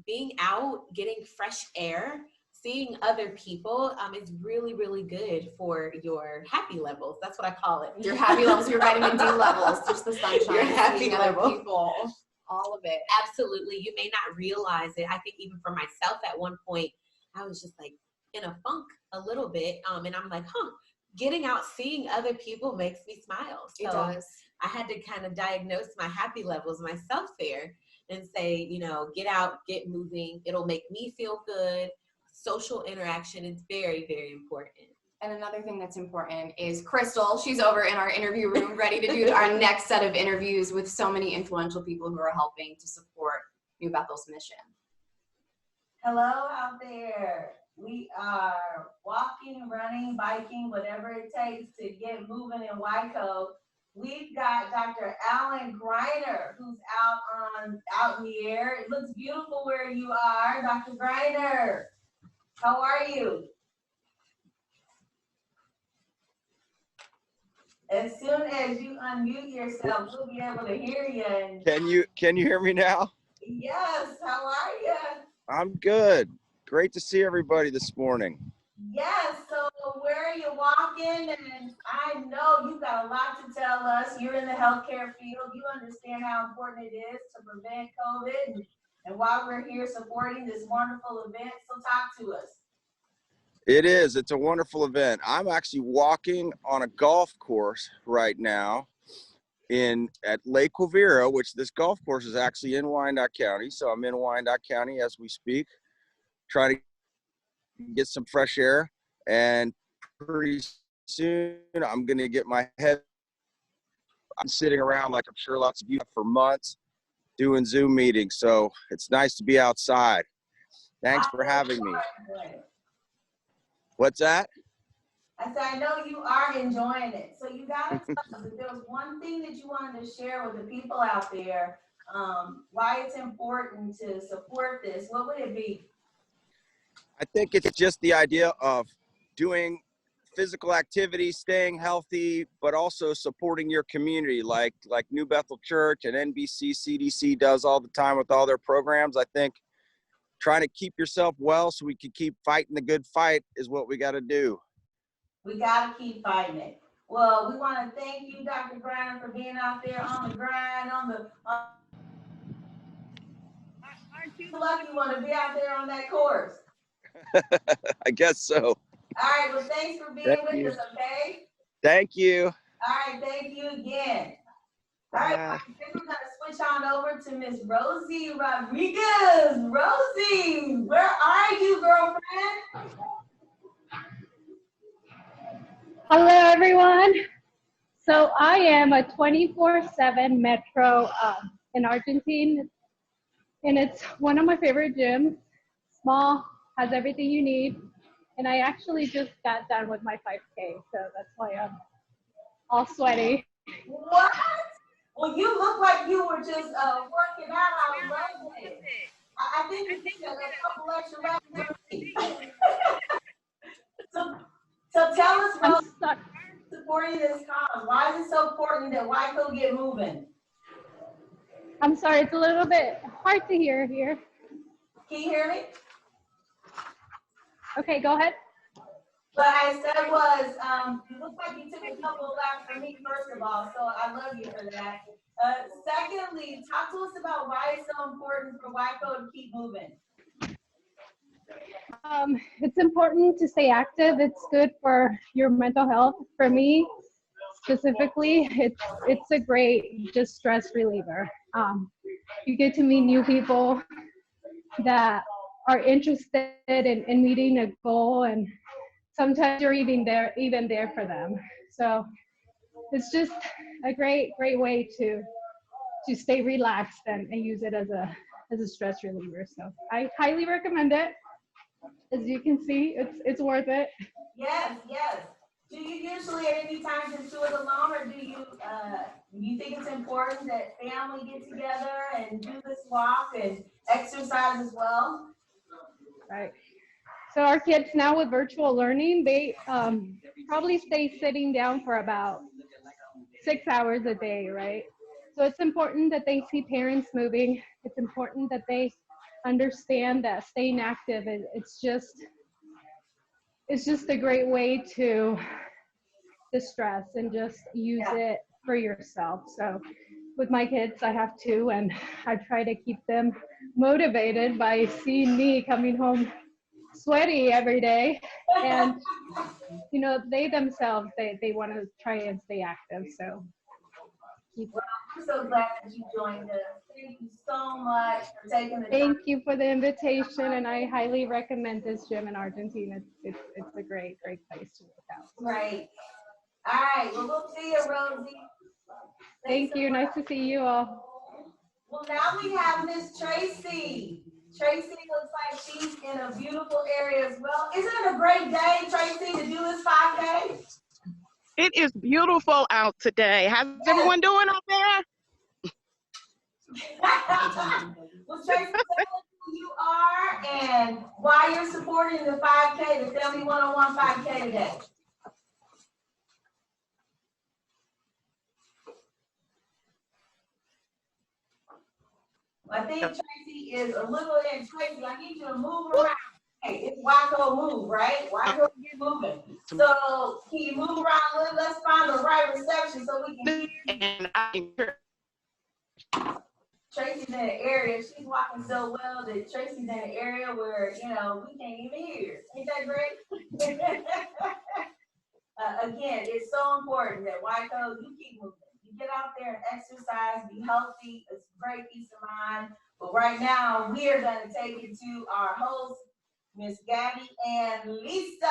Being out, getting fresh air, seeing other people is really, really good for your happy levels. That's what I call it. Your happy levels, your vitamin D levels, just the sunshine, your happy seeing other level. people, all of it. Absolutely. You may not realize it. I think even for myself at one point, I was just like in a funk a little bit. And I'm like, getting out, seeing other people makes me smile. So It does. I had to kind of diagnose my happy levels myself there and say, you know, get out, get moving. It'll make me feel good. Social interaction is very, very important. And another thing that's important is Crystal. She's over in our interview room ready to do our next set of interviews with so many influential people who are helping to support New Bethel's mission. Hello out there. We are walking, running, biking, whatever it takes to get moving in Waco. We've got Dr. Alan Greiner, who's out in the air. It looks beautiful where you are, Dr. Greiner. How are you? As soon as you unmute yourself, we'll be able to hear you. Can you hear me now? Yes, how are you? I'm good. Great to see everybody this morning. Yes, so where are you walking? And I know you've got a lot to tell us. You're in the healthcare field. You understand how important it is to prevent COVID and why we're here supporting this wonderful event. So talk to us. It is. It's a wonderful event. I'm actually walking on a golf course right now at Lake Quivira, which this golf course is actually in Wyandotte County. So I'm in Wyandotte County as we speak, trying to get some fresh air, and pretty soon I'm going to get my head. I'm sitting around like I'm sure lots of you have for months doing Zoom meetings. So it's nice to be outside. Thanks for having me. What's that? I said, I know you are enjoying it. So you got to tell us if there was one thing that you wanted to share with the people out there, why it's important to support this, what would it be? I think it's just the idea of doing physical activity, staying healthy, but also supporting your community like New Bethel Church and NBC CDC does all the time with all their programs. I think trying to keep yourself well so we can keep fighting the good fight is what we got to do. We got to keep fighting it. Well, we want to thank you, Dr. Greiner, for being out there on the grind, Aren't you lucky you want to be out there on that course? I guess so. All right, well, thanks for being with us, okay? Thank you. All right, thank you again. All right, I think we're going to switch on over to Miss Rosie Rodriguez. Rosie, where are you, girlfriend? Hello, everyone. So I am a 24/7 Metro in Argentine, and it's one of my favorite gyms. Small, has everything you need, and I actually just got done with my 5K, so that's why I'm all sweaty. What? Well, you look like you were just working out. I love it. I think you did a couple extra laps. So tell us about supporting this cause. Why is it so important that Waco get moving? I'm sorry, it's a little bit hard to hear here. Can you hear me? Okay, go ahead. What I said was, it looks like you took a couple of laps for me, first of all, so I love you for that. Secondly, talk to us about why it's so important for WICO to keep moving. It's important to stay active. It's good for your mental health. For me, specifically, it's a great just stress reliever. You get to meet new people that are interested in meeting a goal, and sometimes you're even there for them. So it's just a great way to stay relaxed and use it as a stress reliever. So I highly recommend it. As you can see, it's worth it. Yes, yes. Do you usually at any time just do it alone, or do you think it's important that family get together and do this walk and exercise as well? Right. So our kids now with virtual learning, they probably stay sitting down for about 6 hours a day, right? So it's important that they see parents moving. It's important that they understand that staying active, it's just a great way to distress and just use it for yourself. So with my kids, I have two, and I try to keep them motivated by seeing me coming home sweaty every day. And, you know, they themselves, they want to try and stay active. So well, I'm so glad that you joined us. Thank you so much for taking the time. Thank you for the invitation, and I highly recommend this gym in Argentina. It's a great place to work out. Great. All right, well, we'll see you, Rosie. Thank you. Nice to see you all. Well, now we have Miss Tracy. Tracy looks like she's in a beautiful area as well. Isn't it a great day, Tracy, to do this 5K? It is beautiful out today. How's everyone doing out there? Well, Tracy, tell us who you are and why you're supporting the 5K, the Family 101 5K today. I think Tracy is a little in. Tracy, I need you to move around. Hey, it's WICO move, right? WICO get moving. So can you move around a little? Let's find the right reception so we can hear you. Tracy's in an area, she's walking so well that Tracy's in an area where, you know, we can't even hear. Ain't that great? Again, it's so important that WICO, you keep moving. Get out there and exercise, be healthy. It's great peace of mind. But right now, we are going to take you to our hosts, Miss Gabby and Lisa.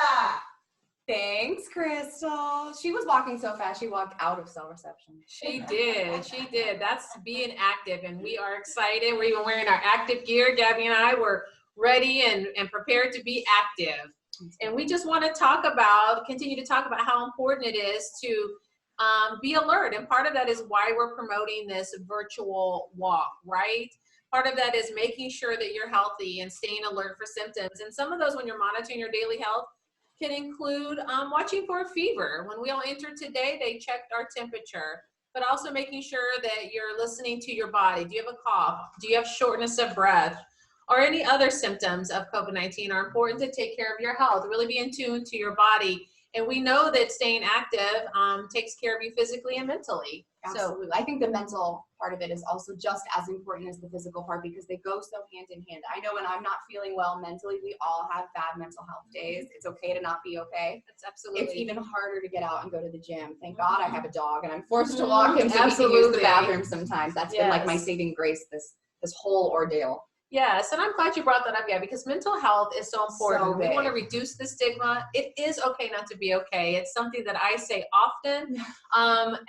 Thanks, Crystal. She was walking so fast, she walked out of cell reception. She did. She did. That's being active, and we are excited. We're even wearing our active gear. Gabby and I were ready and prepared to be active. And we just want to continue to talk about how important it is to be alert. And part of that is why we're promoting this virtual walk, right? Part of that is making sure that you're healthy and staying alert for symptoms. And some of those, when you're monitoring your daily health, can include watching for a fever. When we all entered today, they checked our temperature, but also making sure that you're listening to your body. Do you have a cough? Do you have shortness of breath? Or any other symptoms of COVID-19 are important to take care of your health, really be in tune to your body. And we know that staying active takes care of you physically and mentally. Absolutely. I think the mental part of it is also just as important as the physical part because they go so hand in hand. I know when I'm not feeling well mentally, we all have bad mental health days. It's okay to not be okay. That's absolutely. It's even harder to get out and go to the gym. Thank God I have a dog and I'm forced to walk him so he can use the bathroom sometimes. That's been like my saving grace this whole ordeal. Yes, and I'm glad you brought that up, Gabby, because mental health is so important. So we big. want to reduce the stigma. It is okay not to be okay. It's something that I say often. And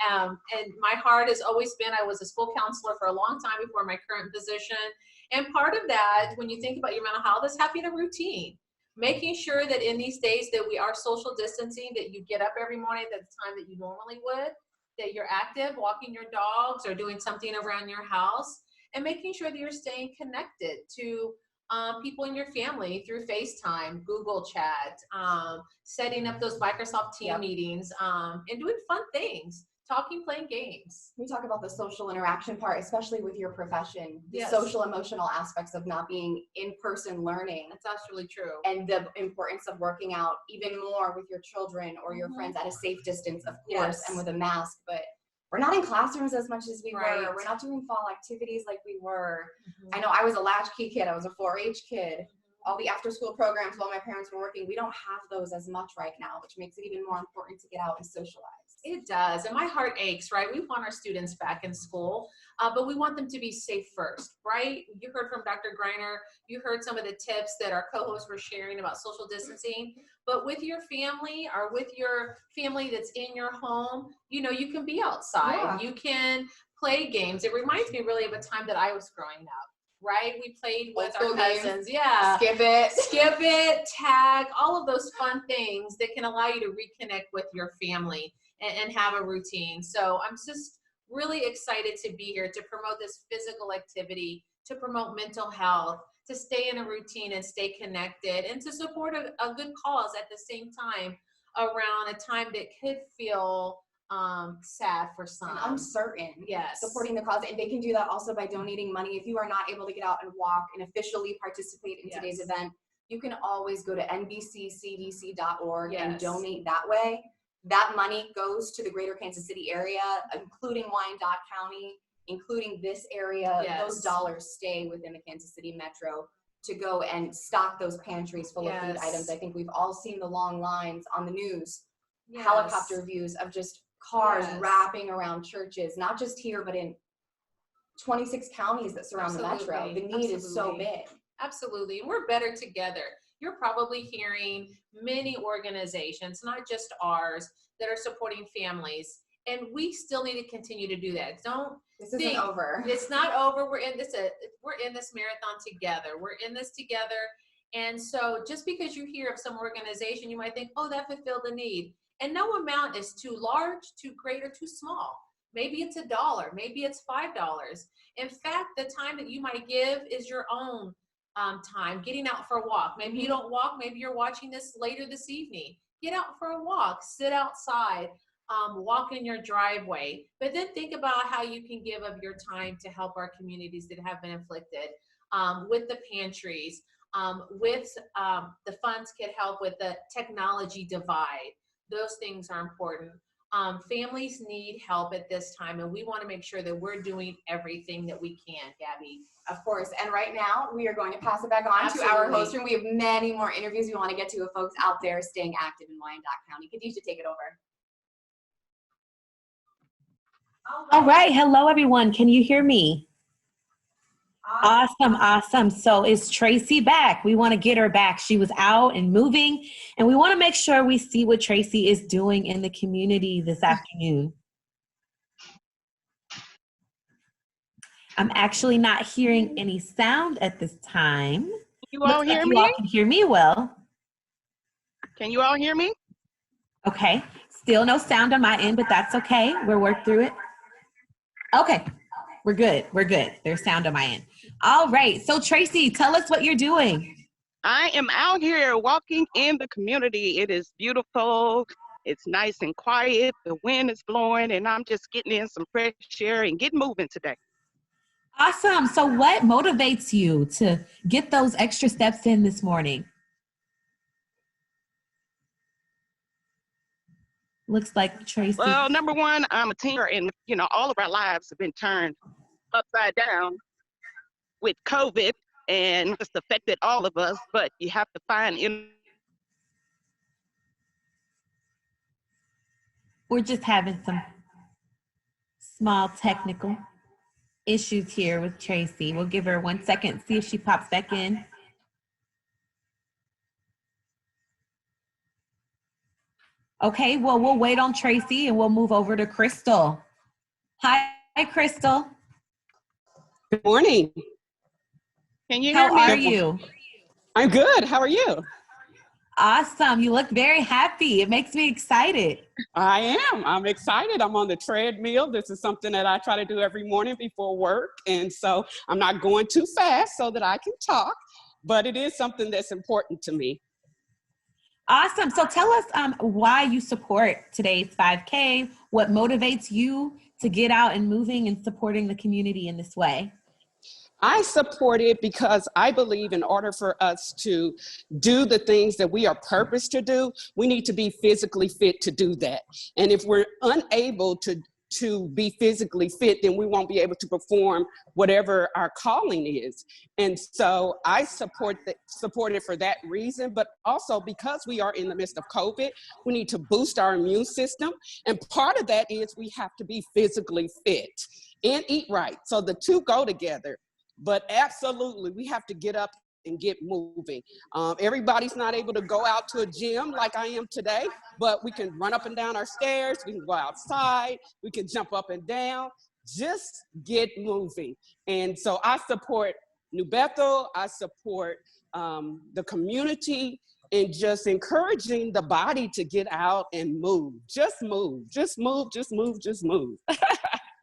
my heart has always been, I was a school counselor for a long time before my current position. And part of that, when you think about your mental health, is having a routine. Making sure that in these days that we are social distancing, that you get up every morning at the time that you normally would, that you're active, walking your dogs or doing something around your house. And making sure that you're staying connected to people in your family through FaceTime, Google Chat, setting up those Microsoft Team meetings, and doing fun things talking, playing games. We talk about the social interaction part, especially with your profession, the Yes. social emotional aspects of not being in-person learning. That's absolutely true. And the importance of working out even more with your children or your friends at a safe distance, of course, Yes. and with a mask. But we're not in classrooms as much as we Right. were. We're not doing fall activities like we were. Mhm. I know I was a latchkey kid. I was a 4-H kid. All the after-school programs while my parents were working, we don't have those as much right now, which makes it even more important to get out and socialize. It does, and my heart aches, right? We want our students back in school, but we want them to be safe first, right? You heard from Dr. Greiner, you heard some of the tips that our co-hosts were sharing about social distancing, but with your family or with your family that's in your home, you know, you can be outside, Yeah. you can play games. It reminds me really of a time that I was growing up, right? We played with our Old school games. cousins, yeah. Skip it. Skip it, tag, all of those fun things that can allow you to reconnect with your family and have a routine. So I'm just really excited to be here to promote this physical activity, to promote mental health, to stay in a routine and stay connected, and to support a good cause at the same time around a time that could feel sad for some. And uncertain. Yes. Supporting the cause. And they can do that also by donating money. If you are not able to get out and walk and officially participate in today's event, you can always go to nbccdc.org and Yes. donate that way. That money goes to the greater Kansas City area, including Wyandotte County, including this area. Yes. Those dollars stay within the Kansas City metro to go and stock those pantries full of food Yes. items. I think we've all seen the long lines on the news, Yes. helicopter views of just cars Yes. wrapping around churches, not just here, but in 26 counties that surround the metro. Absolutely. The need is so Absolutely. big. Absolutely. And we're better together. You're probably hearing many organizations, not just ours, that are supporting families. And we still need to continue to do that. Don't This isn't think over. It's not over. We're in this marathon together. We're in this together. And so just because you hear of some organization, you might think, oh, that fulfilled the need. And no amount is too large, too great, or too small. Maybe it's $1, maybe it's $5. In fact, the time that you might give is your own time, getting out for a walk. Maybe you don't walk, maybe you're watching this later this evening. Get out for a walk, sit outside, walk in your driveway. But then think about how you can give of your time to help our communities that have been afflicted, with the pantries, with the funds could help with the technology divide. Those things are important. Families need help at this time, and we want to make sure that we're doing everything that we can, Gabby. Of course. And right now, we are going to pass it back on to our Absolutely. host room. We have many more interviews we want to get to with folks out there staying active in Wyandotte County. Khadijah, take it over. All right. Hello, everyone. Can you hear me? Awesome. Awesome. So is Tracy back? We want to get her back. She was out and moving, and we want to make sure we see what Tracy is doing in the community this afternoon. I'm actually not hearing any sound at this time. You all Looks like hear you me? all can hear me well. Can you all hear me? Okay. Still no sound on my end, but that's okay. We'll work through it. Okay. We're good. We're good. There's sound on my end. All right. So Tracy, tell us what you're doing. I am out here walking in the community. It is beautiful. It's nice and quiet. The wind is blowing, and I'm just getting in some fresh air and getting moving today. Awesome. So what motivates you to get those extra steps in this morning? Looks like Tracy. Well, number one, I'm a teenager, and all of our lives have been turned upside down with COVID, and it's affected all of us. But you have to find We're just having some small technical issues here with Tracy. We'll give her 1 second, see if she pops back in. Okay, well, we'll wait on Tracy and we'll move over to Crystal. Hi, Crystal. Good morning. Can you How hear me? are you? I'm good. How are you? Awesome. You look very happy. It makes me excited. I am. I'm excited. I'm on the treadmill. This is something that I try to do every morning before work. And so I'm not going too fast so that I can talk, but it is something that's important to me. Awesome. So tell us why you support today's 5K, what motivates you to get out and moving and supporting the community in this way. I support it because I believe in order for us to do the things that we are purposed to do, we need to be physically fit to do that. And if we're unable to be physically fit, then we won't be able to perform whatever our calling is. And so I support it for that reason, but also because we are in the midst of COVID, we need to boost our immune system. And part of that is we have to be physically fit and eat right. So the two go together. But absolutely, we have to get up and get moving. Everybody's not able to go out to a gym like I am today, but we can run up and down our stairs, we can go outside, we can jump up and down, just get moving. And so I support New Bethel, I support the community, and just encouraging the body to get out and move. Just move, just move, just move, just move.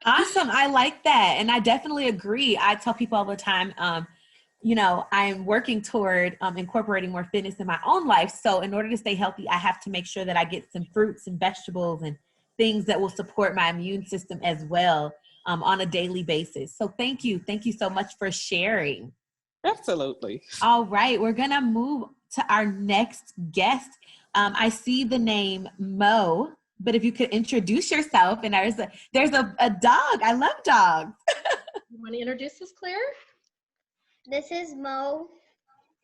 Awesome. I like that. And I definitely agree. I tell people all the time, you know, I'm working toward incorporating more fitness in my own life. So in order to stay healthy, I have to make sure that I get some fruits and vegetables and things that will support my immune system as well on a daily basis. So thank you. Thank you so much for sharing. Absolutely. All right. We're going to move to our next guest. I see the name Mo. But if you could introduce yourself, and there's a dog. I love dogs. You want to introduce us, Claire? This is Mo.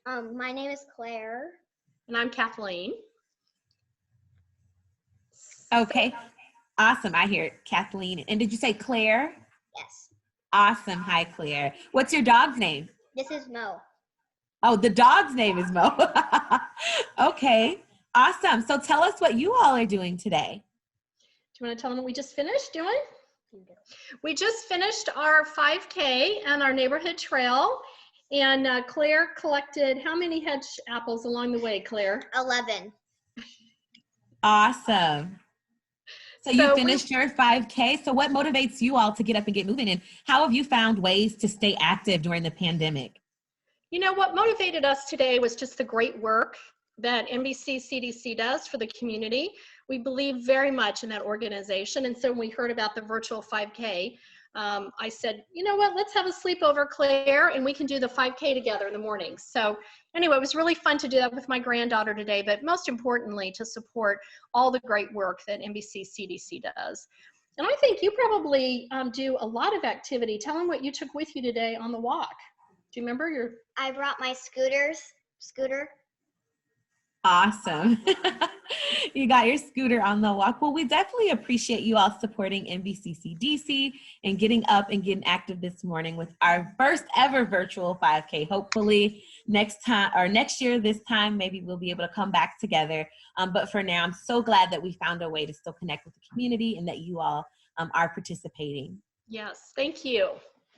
My name is Claire. And I'm Kathleen. Okay. Awesome. I hear it, Kathleen. And did you say Claire? Yes. Awesome. Hi, Claire. What's your dog's name? This is Mo. Oh, the dog's name is Mo. Okay. Awesome. So tell us what you all are doing today. Do you want to tell them what we just finished doing? We just finished our 5K and our neighborhood trail. And Claire collected how many hedge apples along the way, Claire? 11. Awesome. So you finished your 5K. So what motivates you all to get up and get moving? And how have you found ways to stay active during the pandemic? You know, what motivated us today was just the great work that NBC CDC does for the community. We believe very much in that organization. And so when we heard about the virtual 5K, I said, you know what, let's have a sleepover, Claire, and we can do the 5K together in the morning. So anyway, it was really fun to do that with my granddaughter today, but most importantly, to support all the great work that NBC CDC does. And I think you probably do a lot of activity. Tell them what you took with you today on the walk. Do you remember your? I brought my scooter. Awesome. You got your scooter on the walk. Well, we definitely appreciate you all supporting NBCCDC and getting up and getting active this morning with our first ever virtual 5K. Hopefully next year, this time, maybe we'll be able to come back together. But for now, I'm so glad that we found a way to still connect with the community and that you all are participating. Yes, thank you.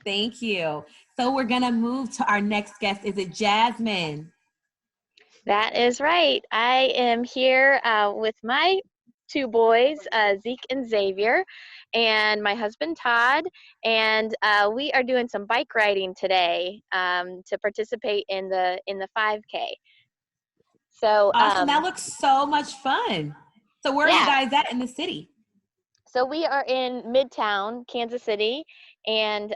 Thank you. So we're gonna move to our next guest. Is it Jasmine? That is right. I am here with my two boys, Zeke and Xavier, and my husband Todd, and we are doing some bike riding today to participate in the 5K. So awesome! That looks so much fun. So where are you guys at in the city? So we are in Midtown, Kansas City, and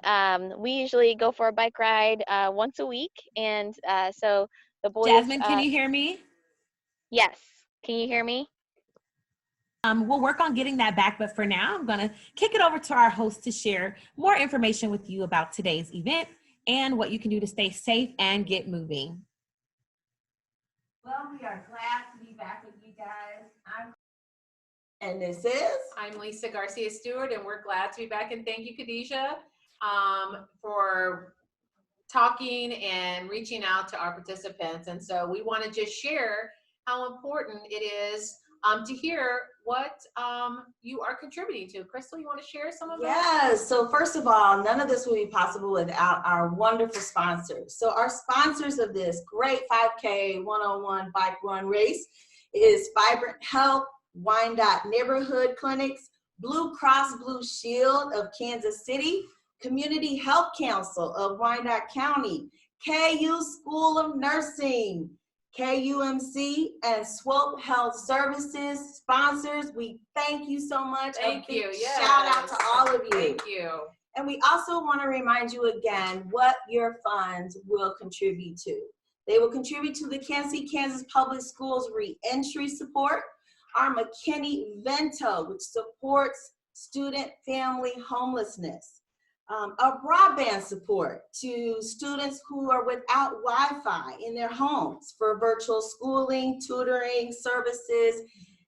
we usually go for a bike ride once a week, and so. The boys, Jasmine, can you hear me? Yes. Can you hear me? We'll work on getting that back, but for now, I'm going to kick it over to our host to share more information with you about today's event and what you can do to stay safe and get moving. Well, we are glad to be back with you guys. And this is? I'm Lisa Garcia Stewart, and we're glad to be back. And thank you, Khadijah, for talking and reaching out to our participants. And so we want to just share how important it is to hear what you are contributing to. Crystal, you want to share some of that? Yes. So first of all, none of this would be possible without our wonderful sponsors. So our sponsors of this great 5K 101 bike run race is Vibrant Health, Wyandotte Neighborhood Clinics, Blue Cross Blue Shield of Kansas City, Community Health Council of Wyandotte County, KU School of Nursing, KUMC, and Swope Health Services sponsors. We thank you so much. Thank you. Yes. Shout out to all of you. Thank you. And we also want to remind you again what your funds will contribute to. They will contribute to the Kansas City, Kansas Public Schools reentry support, our McKinney Vento, which supports student family homelessness, a broadband support to students who are without Wi-Fi in their homes for virtual schooling, tutoring services,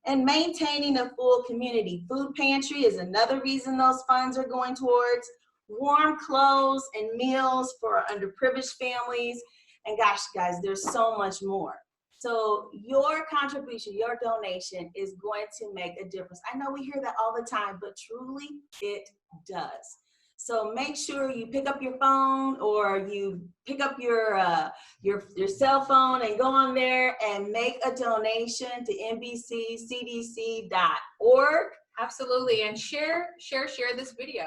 and maintaining a full community. Food pantry is another reason those funds are going towards. Warm clothes and meals for underprivileged families. And gosh, guys, there's so much more. So your contribution, your donation is going to make a difference. I know we hear that all the time, but truly it does. So make sure you pick up your phone or you pick up your cell phone and go on there and make a donation to NBCCDC.org. Absolutely, and share this video.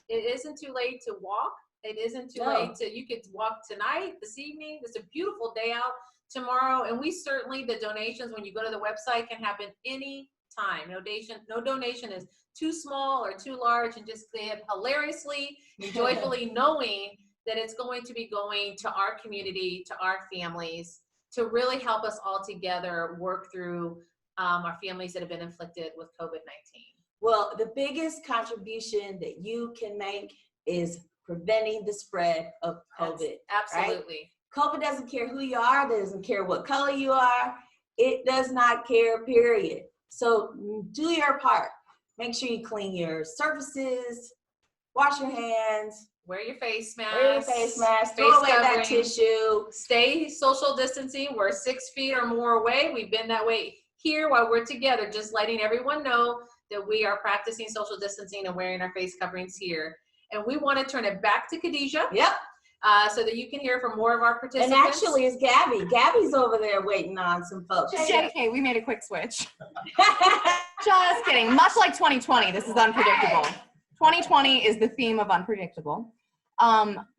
It isn't too late to walk. It isn't too late to, you could walk tonight, this evening. It's a beautiful day out tomorrow. And we certainly, the donations, when you go to the website, can happen any time. No donation is too small or too large, and just give hilariously and joyfully knowing that it's going to be going to our community, to our families, to really help us all together work through our families that have been inflicted with COVID-19. Well, the biggest contribution that you can make is preventing the spread of COVID. Absolutely. Right? COVID doesn't care who you are, doesn't care what color you are. It does not care, period. So do your part. Make sure you clean your surfaces, wash your hands, wear your face mask. Wear your face mask. Throw away that tissue. Stay social distancing. We're 6 feet or more away. We've been that way here while we're together, just letting everyone know that we are practicing social distancing and wearing our face coverings here. And we want to turn it back to Khadijah. Yep. So that you can hear from more of our participants. And actually, it's Gabby. Gabby's over there waiting on some folks. JK, we made a quick switch. Just kidding. Much like 2020, this is unpredictable. 2020 is the theme of unpredictable.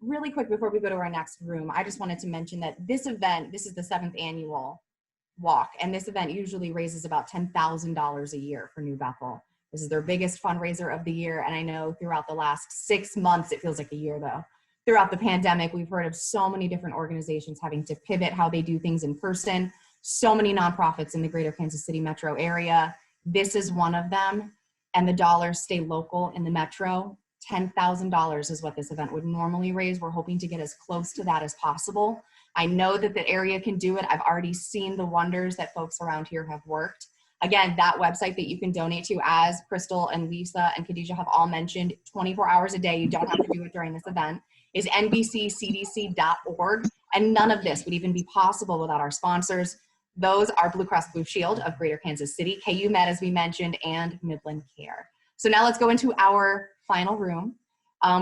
Really quick before we go to our next room, I just wanted to mention that this event, this is the 7th annual walk, and this event usually raises about $10,000 a year for New Bethel. This is their biggest fundraiser of the year, and I know throughout the last 6 months, it feels like a year though, throughout the pandemic, we've heard of so many different organizations having to pivot how they do things in person, so many nonprofits in the greater Kansas City metro area. This is one of them, and the dollars stay local in the metro. $10,000 is what this event would normally raise. We're hoping to get as close to that as possible. I know that the area can do it. I've already seen the wonders that folks around here have worked. Again, that website that you can donate to, as Crystal and Lisa and Khadijah have all mentioned, 24 hours a day, you don't have to do it during this event, is nbccdc.org. And none of this would even be possible without our sponsors. Those are Blue Cross Blue Shield of Greater Kansas City, KU Med, as we mentioned, and Midland Care. So now let's go into our final room.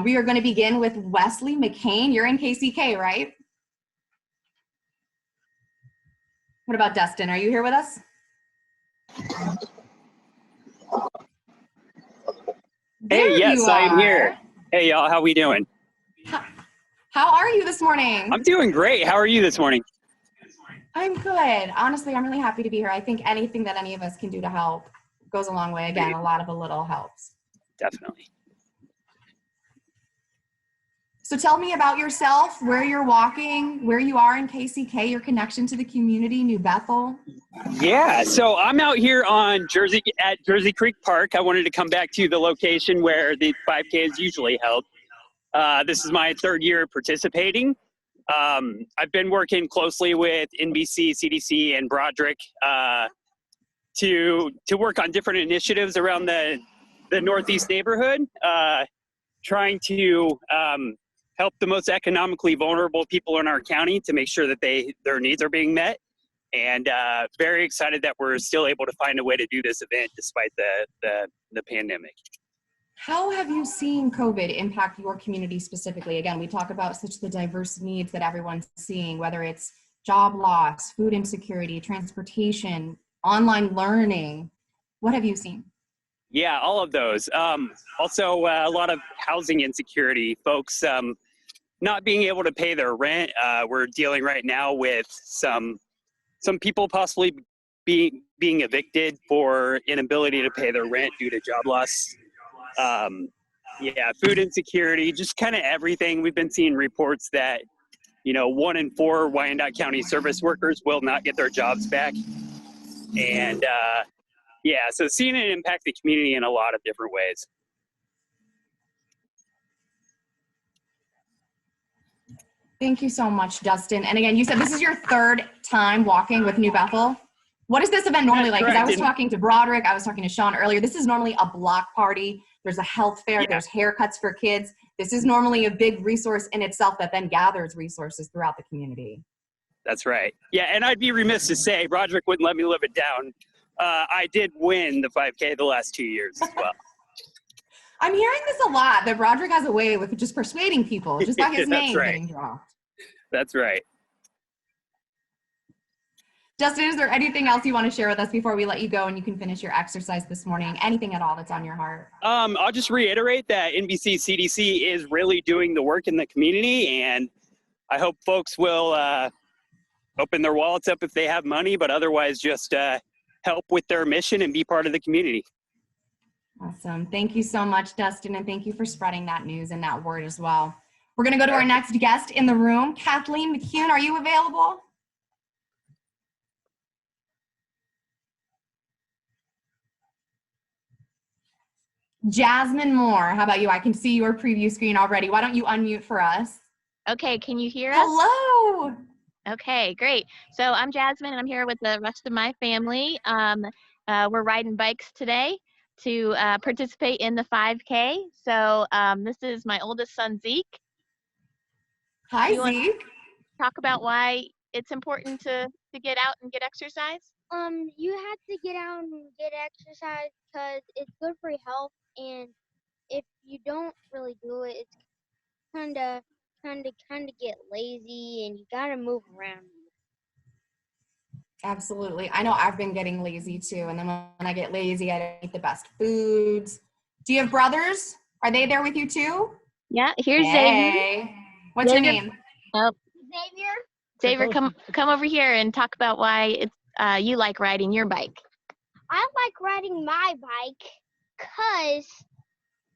We are going to begin with Wesley McCain. You're in KCK, right? What about Dustin? Are you here with us? Hey, yes, I'm here. Hey, y'all, how we doing? How are you this morning? I'm doing great. How are you this morning? I'm good. Honestly, I'm really happy to be here. I think anything that any of us can do to help goes a long way. Again, a lot of a little helps. Definitely. So tell me about yourself, where you're walking, where you are in KCK, your connection to the community, New Bethel. Yeah, so I'm out here on Jersey Creek Park. I wanted to come back to the location where the 5K is usually held. This is my 3rd year participating. I've been working closely with NBC, CDC, and Broderick to work on different initiatives around the Northeast neighborhood, trying to help the most economically vulnerable people in our county to make sure that their needs are being met. And very excited that we're still able to find a way to do this event despite the pandemic. How have you seen COVID impact your community specifically? Again, we talk about such the diverse needs that everyone's seeing, whether it's job loss, food insecurity, transportation, online learning. What have you seen? Yeah, all of those. Also, a lot of housing insecurity, folks not being able to pay their rent. We're dealing right now with some some people possibly being evicted for inability to pay their rent due to job loss. Food insecurity, just kind of everything. We've been seeing reports that, 1 in 4 Wyandotte County service workers will not get their jobs back. And so seeing it impact the community in a lot of different ways. Thank you so much, Dustin. And again, you said this is your 3rd time walking with New Bethel. What is this event normally like? Because I was talking to Broderick, I was talking to Sean earlier. This is normally a block party. There's a health fair, there's haircuts for kids. This is normally a big resource in itself that then gathers resources throughout the community. That's right. Yeah, and I'd be remiss to say, Broderick wouldn't let me live it down. I did win the 5K the last 2 years as well. I'm hearing this a lot, that Broderick has a way with just persuading people, just by his name getting dropped. That's right. Justin, is there anything else you want to share with us before we let you go and you can finish your exercise this morning? Anything at all that's on your heart? I'll just reiterate that NBC CDC is really doing the work in the community, and I hope folks will open their wallets up if they have money, but otherwise just help with their mission and be part of the community. Awesome. Thank you so much, Dustin, and thank you for spreading that news and that word as well. We're going to go to our next guest in the room. Kathleen McCune, are you available? Jasmine Moore, how about you? I can see your preview screen already. Why don't you unmute for us? Okay, can you hear us? Hello. Okay, great. So I'm Jasmine, and I'm here with the rest of my family. We're riding bikes today to participate in the 5K. So this is my oldest son, Zeke. Hi, Zeke. Talk about why it's important to get out and get exercise? You have to get out and get exercise because it's good for your health, and if you don't really do it, it's kind of get lazy, and you gotta move around. Absolutely. I know I've been getting lazy too, and then when I get lazy, I don't eat the best foods. Do you have brothers? Are they there with you too? Yeah, here's Xavier. What's your name? Xavier, come over here and talk about why it's you like riding your bike. I like riding my bike because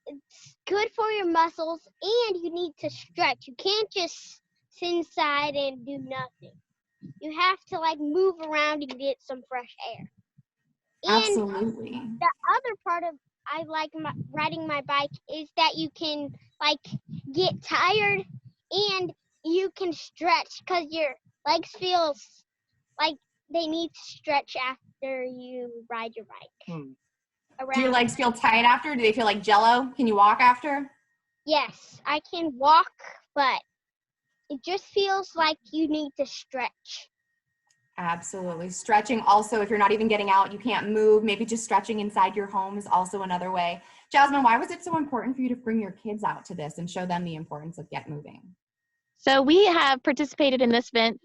it's good for your muscles and you need to stretch. You can't just sit inside and do nothing. You have to move around and get some fresh air. And absolutely. The other part of I like riding my bike is that you can get tired and you can stretch because your legs feel like they need to stretch after you ride your bike. Do your legs feel tight after? Do they feel like Jell-O? Can you walk after? Yes, I can walk, but it just feels like you need to stretch. Absolutely. Stretching also, if you're not even getting out, you can't move, maybe just stretching inside your home is also another way. Jasmine, why was it so important for you to bring your kids out to this and show them the importance of get moving? So we have participated in this event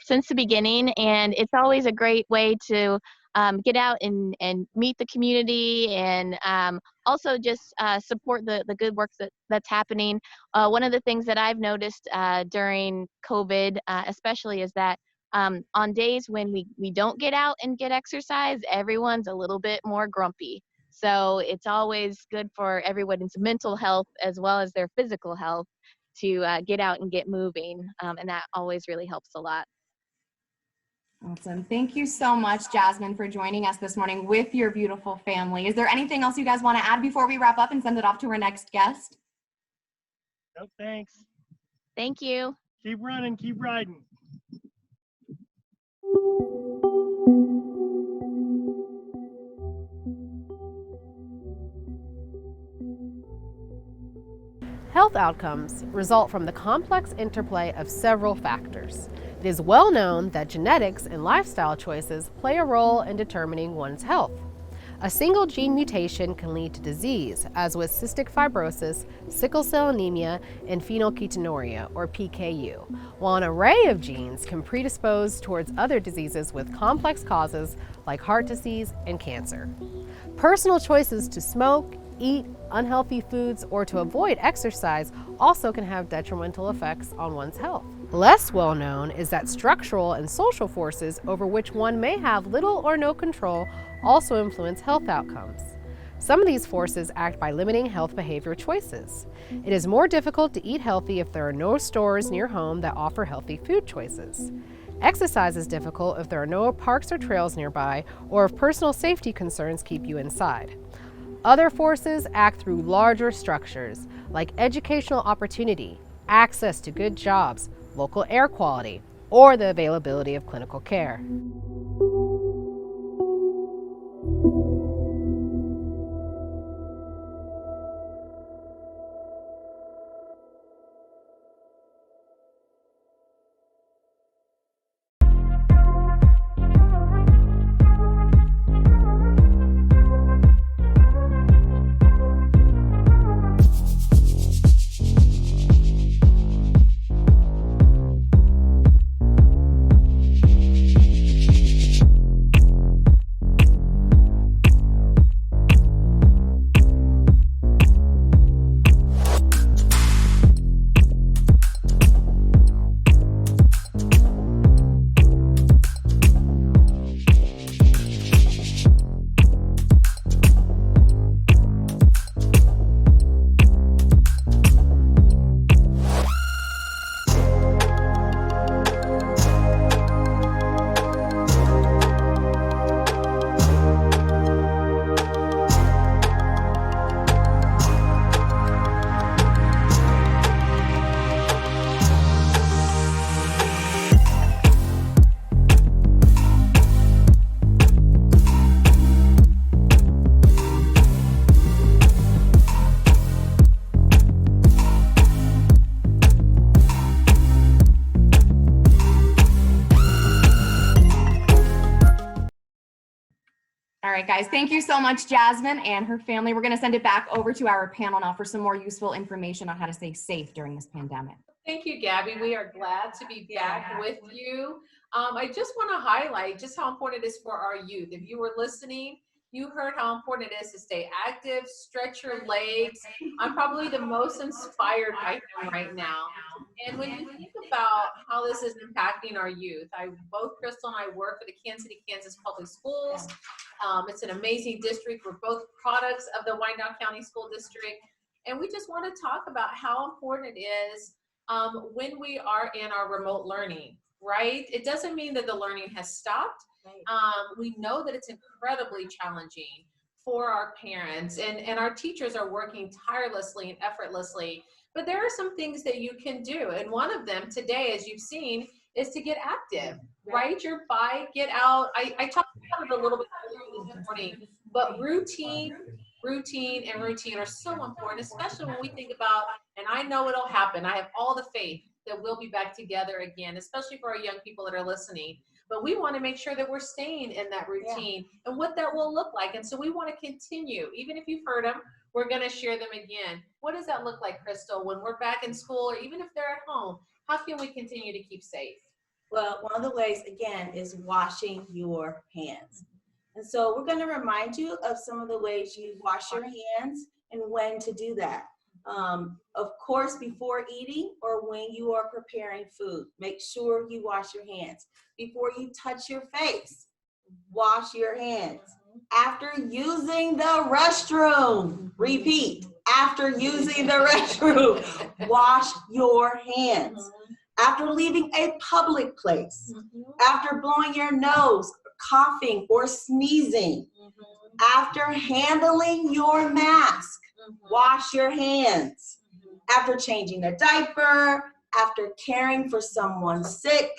since the beginning, and it's always a great way to get out and meet the community and also just support the good work that's happening. One of the things that I've noticed during COVID especially is that on days when we don't get out and get exercise, everyone's a little bit more grumpy. So it's always good for everyone's mental health as well as their physical health to get out and get moving, and that always really helps a lot. Awesome. Thank you so much, Jasmine, for joining us this morning with your beautiful family. Is there anything else you guys want to add before we wrap up and send it off to our next guest? No, thanks. Thank you. Keep running, keep riding. Health outcomes result from the complex interplay of several factors. It is well known that genetics and lifestyle choices play a role in determining one's health. A single gene mutation can lead to disease, as with cystic fibrosis, sickle cell anemia, and phenylketonuria, or PKU, while an array of genes can predispose towards other diseases with complex causes like heart disease and cancer. Personal choices to smoke, eat unhealthy foods or to avoid exercise also can have detrimental effects on one's health. Less well known is that structural and social forces over which one may have little or no control also influence health outcomes. Some of these forces act by limiting health behavior choices. It is more difficult to eat healthy if there are no stores near home that offer healthy food choices. Exercise is difficult if there are no parks or trails nearby, or if personal safety concerns keep you inside. Other forces act through larger structures, like educational opportunity, access to good jobs, local air quality, or the availability of clinical care. All right, guys, thank you so much, Jasmine and her family. We're going to send it back over to our panel now for some more useful information on how to stay safe during this pandemic. Thank you, Gabby. We are glad to be back with you. I just want to highlight just how important it is for our youth. If you were listening, you heard how important it is to stay active, stretch your legs. I'm probably the most inspired by them right now. And when you think about how this is impacting our youth, both Crystal and I work for the Kansas City, Kansas Public Schools. It's an amazing district. We're both products of the Wyandotte County School District. And we just want to talk about how important it is when we are in our remote learning, right? It doesn't mean that the learning has stopped. We know that it's incredibly challenging for our parents, and our teachers are working tirelessly and effortlessly. But there are some things that you can do. And one of them today, as you've seen, is to get active. Ride your bike, get out. I talked about it a little bit earlier this morning, but routine are so important, especially when we think about, and I know it'll happen. I have all the faith that we'll be back together again, especially for our young people that are listening. But we want to make sure that we're staying in that routine and what that will look like. And so we want to continue, even if you've heard them, we're going to share them again. What does that look like, Crystal, when we're back in school, or even if they're at home? How can we continue to keep safe? Well, one of the ways, again, is washing your hands. And so we're going to remind you of some of the ways you wash your hands and when to do that. Of course, before eating or when you are preparing food, make sure you wash your hands. Before you touch your face, wash your hands. After using the restroom, repeat, after using the restroom, wash your hands. After leaving a public place, after blowing your nose, coughing or sneezing, after handling your mask, wash your hands. After changing a diaper, after caring for someone sick,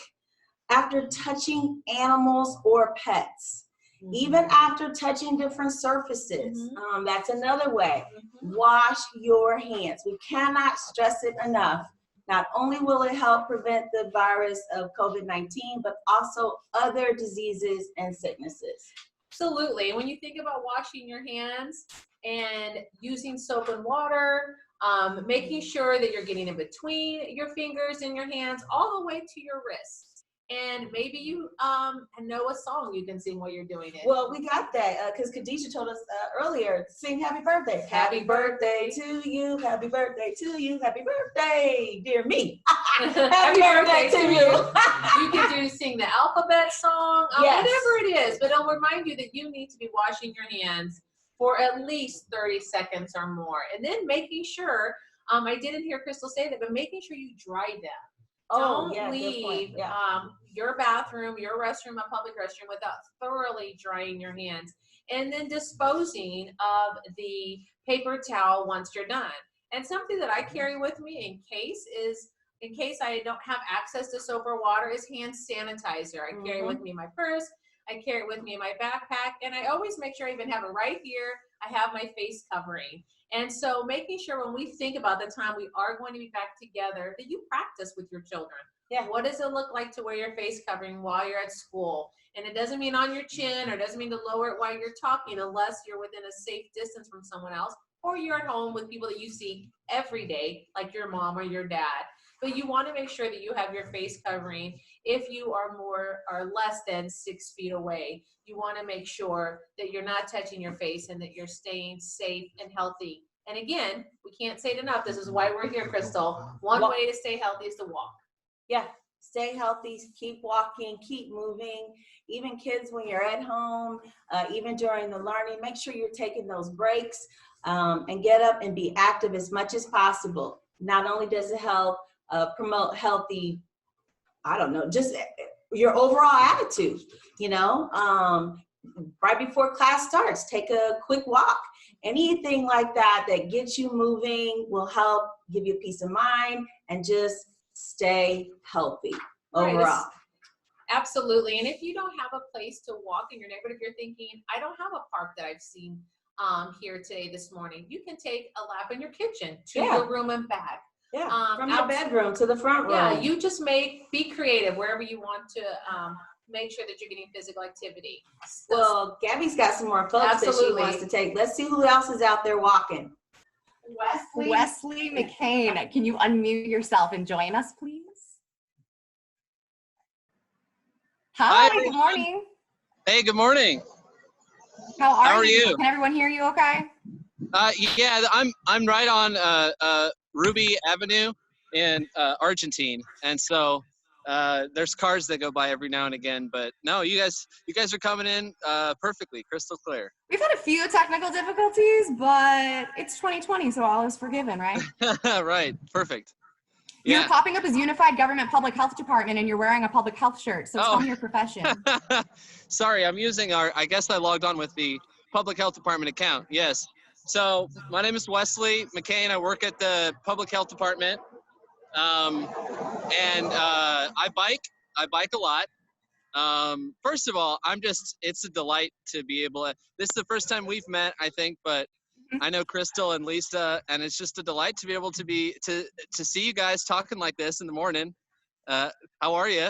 after touching animals or pets, even after touching different surfaces. That's another way. Wash your hands. We cannot stress it enough. Not only will it help prevent the virus of COVID-19, but also other diseases and sicknesses. Absolutely. When you think about washing your hands and using soap and water, making sure that you're getting in between your fingers and your hands all the way to your wrists. And maybe you know a song you can sing while you're doing it. Well, we got that because Khadijah told us earlier, sing happy birthday. Happy birthday to you. Happy birthday to you. Happy birthday, dear me. Happy birthday to you. You can sing the alphabet song, Yes. whatever it is, but it'll remind you that you need to be washing your hands for at least 30 seconds or more. And then making sure, I didn't hear Crystal say that, but making sure you dry them. Don't leave your bathroom, your restroom, a public restroom without thoroughly drying your hands. And then disposing of the paper towel once you're done. And something that I carry with me in case I don't have access to soap or water is hand sanitizer. I carry it with me in my purse. I carry it with me in my backpack. And I always make sure I even have it right here. I have my face covering. And so making sure when we think about the time we are going to be back together, that you practice with your children. Yeah. What does it look like to wear your face covering while you're at school? And it doesn't mean on your chin, or it doesn't mean to lower it while you're talking, unless you're within a safe distance from someone else, or you're at home with people that you see every day, like your mom or your dad. But you want to make sure that you have your face covering. If you are more or less than 6 feet away, you want to make sure that you're not touching your face and that you're staying safe and healthy. And again, we can't say it enough. This is why we're here, Crystal. One way to stay healthy is to walk. Yeah, stay healthy, keep walking, keep moving. Even kids, when you're at home, even during the learning, make sure you're taking those breaks and get up and be active as much as possible. Not only does it help promote healthy, just your overall attitude, right before class starts, take a quick walk. Anything like that that gets you moving will help give you peace of mind and just stay healthy overall. Right. Absolutely. And if you don't have a place to walk in your neighborhood, if you're thinking, I don't have a park that I've seen here today, this morning, you can take a lap in your kitchen to your room and back. Yeah, from your bedroom to the front room. Yeah, you just be creative wherever you want to make sure that you're getting physical activity. Well, Gabby's got some more folks that she wants to take. Let's see who else is out there walking. Wesley McCain, can you unmute yourself and join us, please? Hi, good morning. Hey, good morning. How are you? Can everyone hear you okay? Yeah, I'm right on Ruby Avenue in Argentine, and so there's cars that go by every now and again, but no, you guys are coming in perfectly, crystal clear. We've had a few technical difficulties, but it's 2020, so all is forgiven, right? Right, perfect. You're popping up as Unified Government Public Health Department, and you're wearing a public health shirt, so tell me your profession. Sorry, I'm using I guess I logged on with the Public Health Department account, yes. So my name is Wesley McCain. I work at the Public Health Department. And I bike a lot. First of all, it's a delight to be able to, this is the first time we've met, I think, but I know Crystal and Lisa, and it's just a delight to be able to see you guys talking like this in the morning. How are you?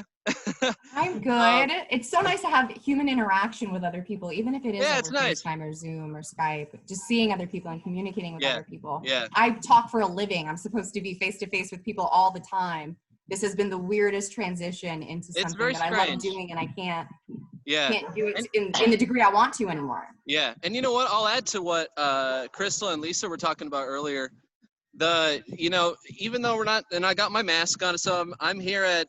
I'm good. It's so nice to have human interaction with other people, even if it is over FaceTime or Zoom or Skype, just seeing other people and communicating with other people. Yeah. I talk for a living. I'm supposed to be face-to-face with people all the time. This has been the weirdest transition into something that I love doing, and I can't do it in the degree I want to anymore. Yeah, and you know what? I'll add to what Crystal and Lisa were talking about earlier. Even though we're not, and I got my mask on, so I'm here at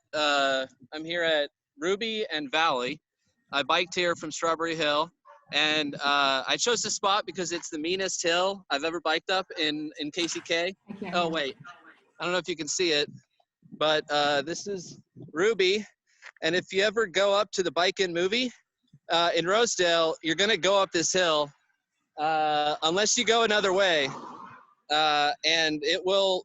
Ruby and Valley. I biked here from Strawberry Hill, and I chose this spot because it's the meanest hill I've ever biked up in KCK. Oh wait, I don't know if you can see it, but this is Ruby, and if you ever go up to the Bike-In movie in Rosedale, you're gonna go up this hill unless you go another way. And it will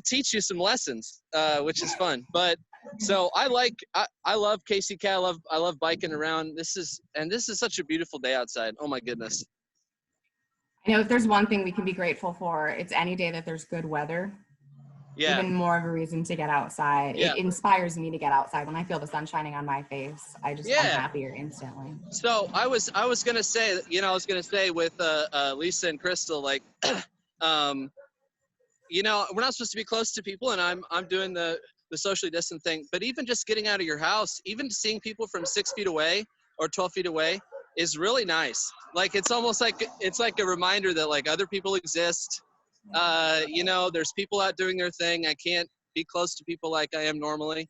teach you some lessons, which is fun. But so I love KCK. I love biking around. This is such a beautiful day outside. Oh my goodness. I know if there's one thing we can be grateful for, it's any day that there's good weather. Yeah. Even more of a reason to get outside. Yeah. It inspires me to get outside. When I feel the sun shining on my face, I'm happier instantly. So I was gonna say, with Lisa and Crystal, like, we're not supposed to be close to people, and I'm doing the the socially distant thing, but even just getting out of your house, even seeing people from 6 feet away or 12 feet away is really nice. Like, it's almost like, it's like a reminder that like other people exist. You know, there's people out doing their thing. I can't be close to people like I am normally,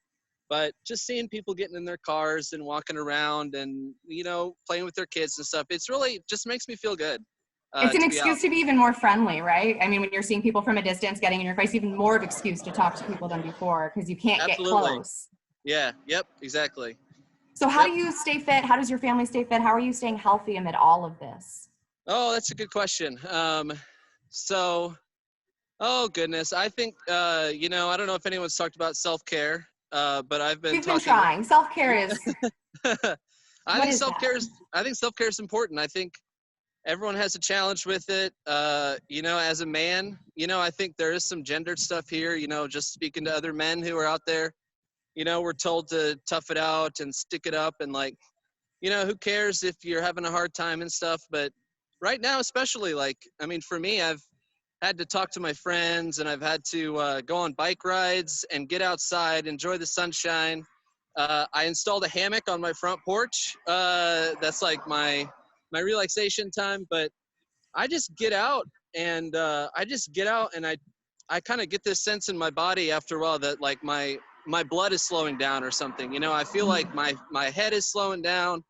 but just seeing people getting in their cars and walking around and, you know, playing with their kids and stuff, it's really just makes me feel good. It's an excuse to be even more friendly, right? I mean, when you're seeing people from a distance getting in your face, even more of an excuse to talk to people than before because you can't get close. Yeah, yep, exactly. So how do you stay fit? How does your family stay fit? How are you staying healthy amid all of this? Oh, that's a good question. Oh goodness, I think, you know, I don't know if anyone's talked about self-care, but I've been We've been trying. Self-care is. I think self-care is important. I think everyone has a challenge with it. You know, as a man, you know, I think there is some gendered stuff here, you know, just speaking to other men who are out there, you know, we're told to tough it out and stick it up and like, you know, who cares if you're having a hard time and stuff. But right now, especially, like, I mean, for me, I've had to talk to my friends and I've had to go on bike rides and get outside, enjoy the sunshine. I installed a hammock on my front porch. That's like my relaxation time, but I just get out and I kind of get this sense in my body after a while that like my blood is slowing down or something. You know, I feel like my head is slowing down.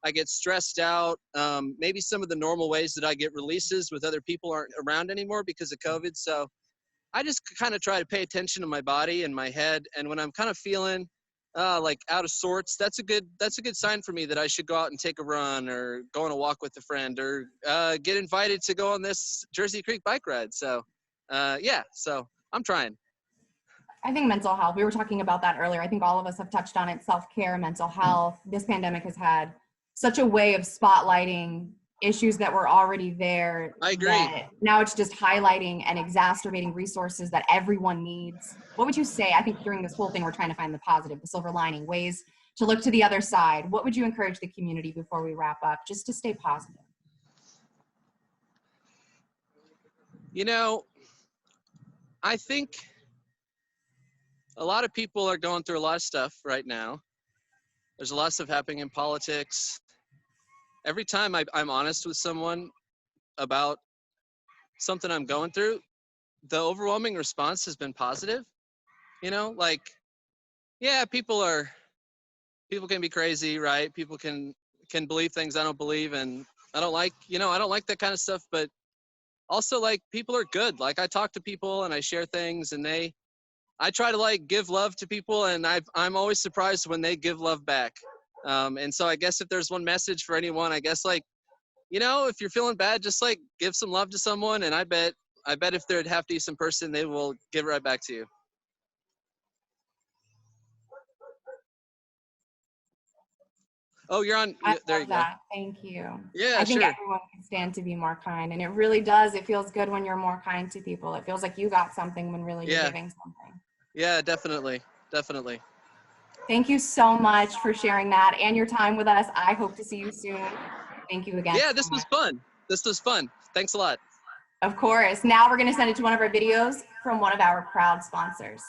I get stressed out. Maybe some of the normal ways that I get releases with other people aren't around anymore because of COVID. So I just kind of try to pay attention to my body and my head. And when I'm kind of feeling like out of sorts, that's a good sign for me that I should go out and take a run or go on a walk with a friend or get invited to go on this Jersey Creek bike ride. So yeah, so I'm trying. I think mental health, we were talking about that earlier. I think all of us have touched on it, self-care, mental health. This pandemic has had such a way of spotlighting issues that were already there. I agree. Now it's just highlighting and exacerbating resources that everyone needs. What would you say? I think during this whole thing, we're trying to find the positive, the silver lining, ways to look to the other side. What would you encourage the community before we wrap up, just to stay positive? You know, I think a lot of people are going through a lot of stuff right now. There's a lot of stuff happening in politics. Every time I'm honest with someone about something I'm going through, the overwhelming response has been positive. You know, like, yeah, people can be crazy, right? People can believe things I don't believe, and I don't like that kind of stuff, but also, like, people are good. Like, I talk to people and I share things, and I try to like give love to people, and I'm always surprised when they give love back. And so I guess if there's one message for anyone, I guess, like, you know, if you're feeling bad, just like give some love to someone, and I bet if they're a half decent person, they will give it right back to you. Oh, you're on. There you go. Thank you. Yeah, I think sure. everyone can stand to be more kind, and it really does. It feels good when you're more kind to people. It feels like you got something when really you're giving something. Yeah, definitely. Thank you so much for sharing that and your time with us. I hope to see you soon. Thank you again. Yeah, this was fun. Thanks a lot. Of course. Now we're going to send it to one of our videos from one of our proud sponsors.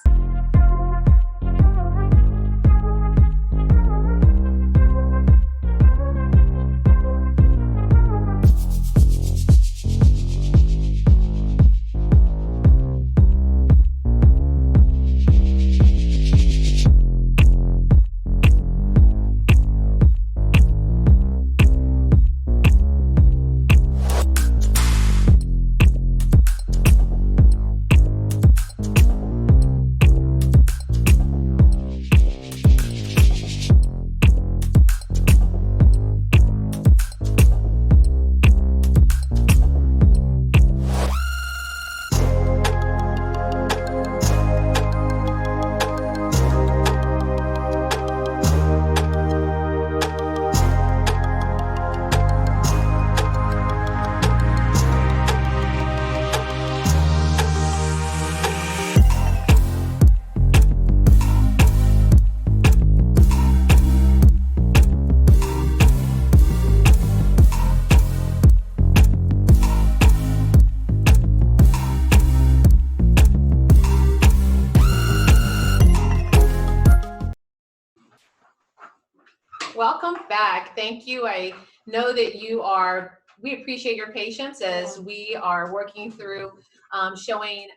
welcome back. Thank you. I know that we appreciate your patience as we are working through showing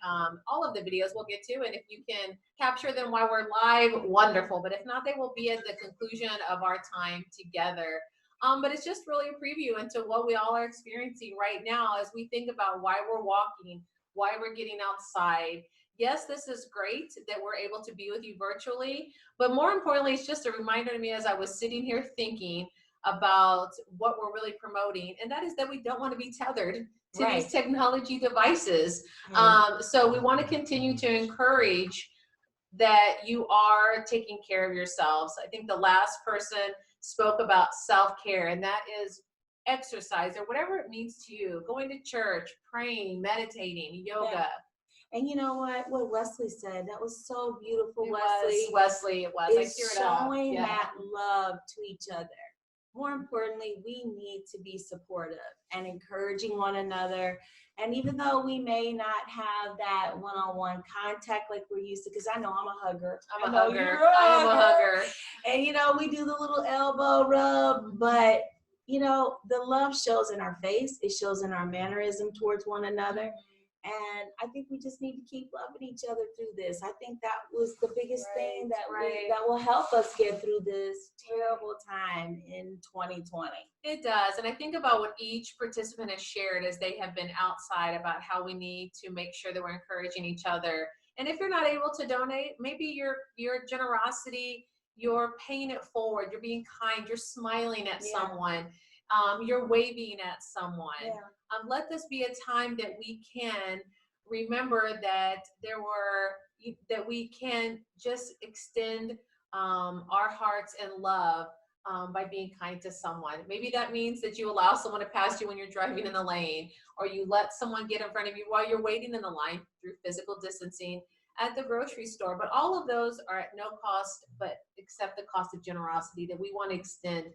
all of the videos we'll get to. And if you can capture them while we're live, wonderful. But if not, they will be at the conclusion of our time together. But it's just really a preview into what we all are experiencing right now as we think about why we're walking, why we're getting outside. Yes, this is great that we're able to be with you virtually, but more importantly, it's just a reminder to me as I was sitting here thinking about what we're really promoting, and that is that we don't want to be tethered to these technology devices. So we want to continue to encourage that you are taking care of yourselves. I think the last person spoke about self-care, and that is exercise or whatever it means to you, going to church, praying, meditating, yoga. Yeah. And you know what Wesley said, that was so beautiful. It Wesley. Wesley, it was. I Is teared up. showing Yeah. that love to each other. More importantly, we need to be supportive and encouraging one another. And even though we may not have that one-on-one contact like we're used to, because I know I'm a hugger. I'm a hugger. And you know, we do the little elbow rub, but you know, the love shows in our face. It shows in our mannerism towards one another. And I think we just need to keep loving each other through this. I think that was the biggest thing that that will help us get through this terrible time in 2020. It does. And I think about what each participant has shared as they have been outside about how we need to make sure that we're encouraging each other. And if you're not able to donate, maybe your generosity, you're paying it forward, you're being kind, you're smiling at someone, you're waving at someone. Let this be a time that we can remember that that we can just extend our hearts and love by being kind to someone. Maybe that means that you allow someone to pass you when you're driving in the lane, or you let someone get in front of you while you're waiting in the line through physical distancing at the grocery store. But all of those are at no cost, but except the cost of generosity that we want to extend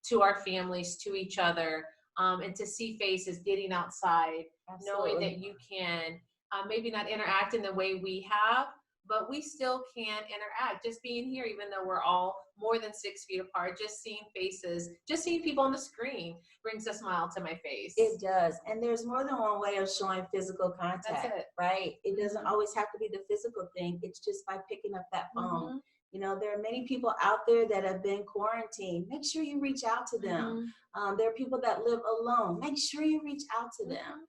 to our families, to each other, and to see faces, getting outside, knowing that you can maybe not interact in the way we have, but we still can interact. Just being here, even though we're all more than 6 feet apart, just seeing faces, just seeing people on the screen brings a smile to my face. It does. And there's more than one way of showing physical contact. That's it. Right? It doesn't always have to be the physical thing. It's just by picking up that phone. You know, there are many people out there that have been quarantined. Make sure you reach out to them. There are people that live alone. Make sure you reach out to them.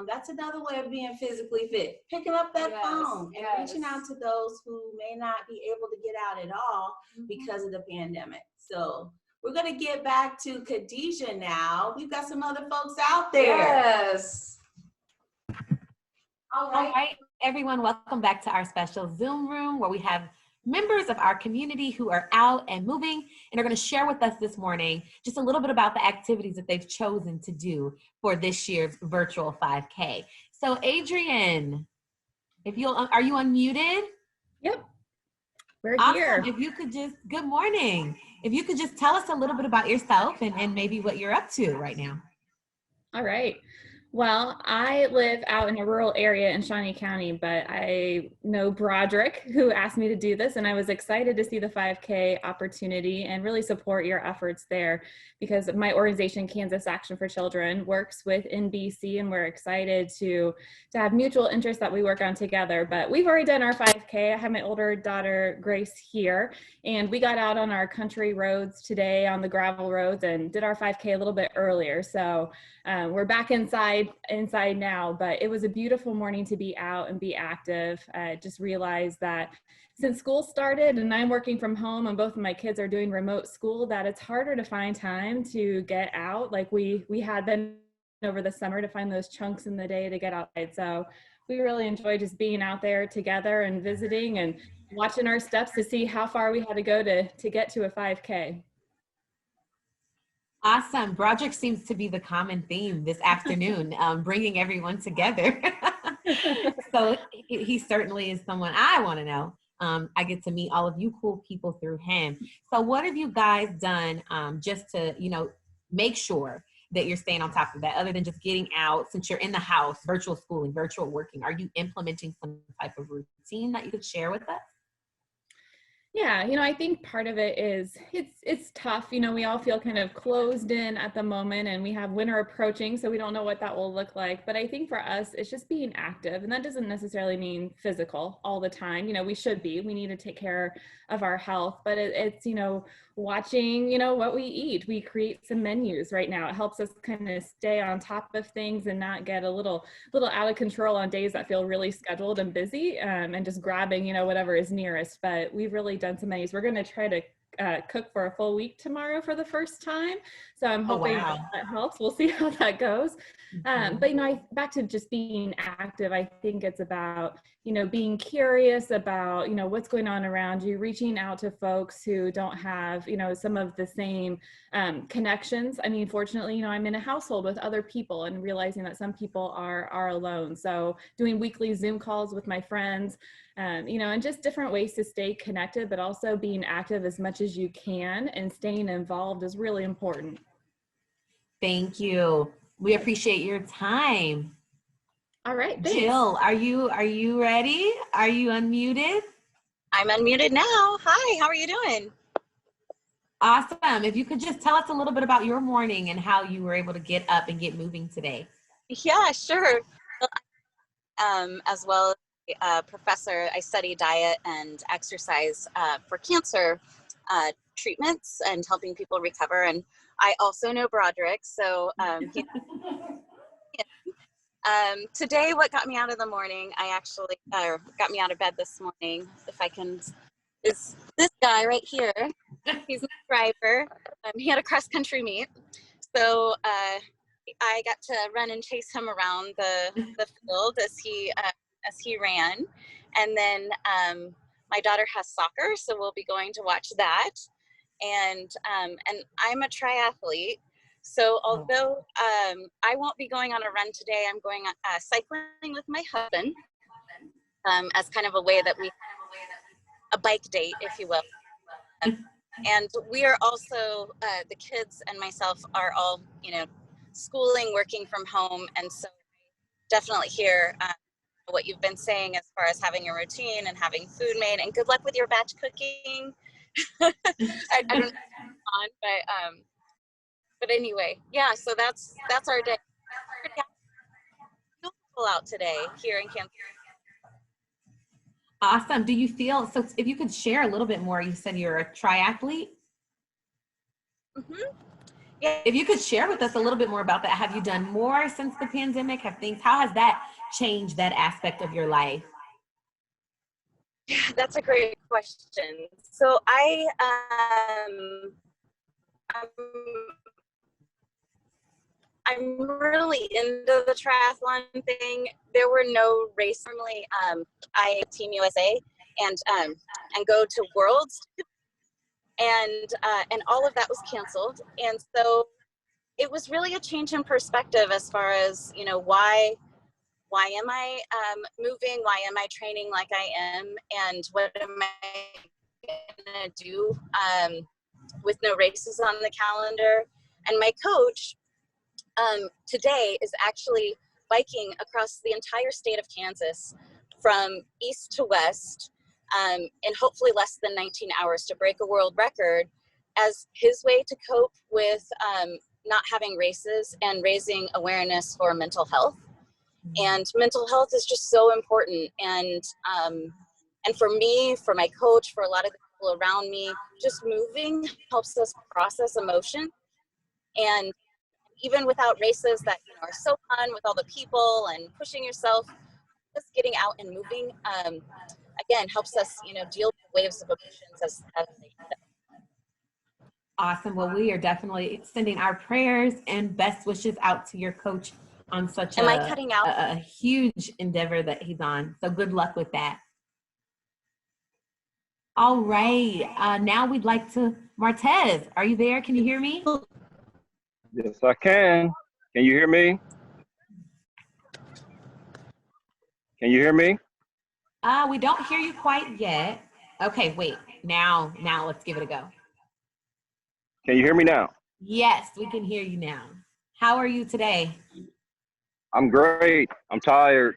That's another way of being physically fit. Picking up that phone and reaching out to those who may not be able to get out at all because of the pandemic. So we're going to get back to Khadijah now. We've got some other folks out there. Yes. All right, everyone, welcome back to our special Zoom room where we have members of our community who are out and moving and are going to share with us this morning just a little bit about the activities that they've chosen to do for this year's virtual 5K. So Adrienne, are you unmuted? Yep. We're awesome. Here. If you could just, good morning. If you could just tell us a little bit about yourself and maybe what you're up to right now. All right. Well, I live out in a rural area in Shawnee County, but I know Broderick, who asked me to do this, and I was excited to see the 5K opportunity and really support your efforts there because my organization, Kansas Action for Children, works with NBC, and we're excited to have mutual interests that we work on together. But we've already done our 5K. I have my older daughter, Grace, here, and we got out on our country roads today on the gravel roads and did our 5K a little bit earlier. So we're back inside now, but it was a beautiful morning to be out and be active. Just realized that since school started and I'm working from home and both of my kids are doing remote school, that it's harder to find time to get out like we had been over the summer to find those chunks in the day to get outside. So we really enjoyed just being out there together and visiting and watching our steps to see how far we had to go to get to a 5K. Awesome. Broderick seems to be the common theme this afternoon, bringing everyone together. So he certainly is someone I want to know. I get to meet all of you cool people through him. So what have you guys done just to, make sure that you're staying on top of that, other than just getting out since you're in the house, virtual schooling, virtual working? Are you implementing some type of routine that you could share with us? Yeah, I think part of it is it's tough. We all feel kind of closed in at the moment, and we have winter approaching, so we don't know what that will look like. But I think for us, it's just being active, and that doesn't necessarily mean physical all the time. We should be. We need to take care of our health, but it's watching what we eat. We create some menus right now. It helps us kind of stay on top of things and not get a little out of control on days that feel really scheduled and busy, and just grabbing whatever is nearest. But we've really done some menus. We're going to try to cook for a full week tomorrow for the first time, so I'm hoping that helps. We'll see how that goes. But back to just being active, I think it's about being curious about what's going on around you, reaching out to folks who don't have some of the same connections. I mean, fortunately, I'm in a household with other people, and realizing that some people are alone. So doing weekly Zoom calls with my friends, and just different ways to stay connected, but also being active as much as you can and staying involved is really important. Thank you. We appreciate your time. All right, thanks. Jill, are you ready? Are you unmuted? I'm unmuted now. Hi, how are you doing? Awesome. If you could just tell us a little bit about your morning and how you were able to get up and get moving today. Yeah, sure. As well as a professor, I study diet and exercise for cancer treatments and helping people recover. And I also know Broderick, so today, what got me out of the morning, got me out of bed this morning, if I can, is this guy right here. He's my driver. He had a cross-country meet, so I got to run and chase him around the field as he ran. And then my daughter has soccer, so we'll be going to watch that. And I'm a triathlete. So although I won't be going on a run today, I'm going cycling with my husband as kind of a way that a bike date, if you will. And we are also, the kids and myself are all, schooling, working from home. And so definitely hear what you've been saying as far as having a routine and having food made, and good luck with your batch cooking. I don't know on, but anyway, yeah, so that's our day. Beautiful out today here in Kansas. Awesome. Do you feel, so if you could share a little bit more, you said you're a triathlete? Mm-hmm. Yeah. If you could share with us a little bit more about that. Have you done more since the pandemic? How has that changed that aspect of your life? Yeah, that's a great question. So I'm really into the triathlon thing. There were no races. Normally, I Team USA and go to Worlds, and all of that was canceled. And so it was really a change in perspective as far as, why am I moving? Why am I training like I am? And what am I gonna do with no races on the calendar? And my coach today is actually biking across the entire state of Kansas from east to west in hopefully less than 19 hours to break a world record as his way to cope with not having races and raising awareness for mental health. And mental health is just so important. And for me, for my coach, for a lot of the people around me, just moving helps us process emotion. And even without races that are so fun with all the people and pushing yourself, just getting out and moving, again, helps us, deal with the waves of emotions as they happen. Awesome. Well, we are definitely sending our prayers and best wishes out to your coach on such a huge endeavor that he's on. So good luck with that. All right. Now we'd like to, Martez, are you there? Can you hear me? Yes, I can. Can you hear me? Can you hear me? We don't hear you quite yet. Okay, wait. Now let's give it a go. Can you hear me now? Yes, we can hear you now. How are you today? I'm great. I'm tired.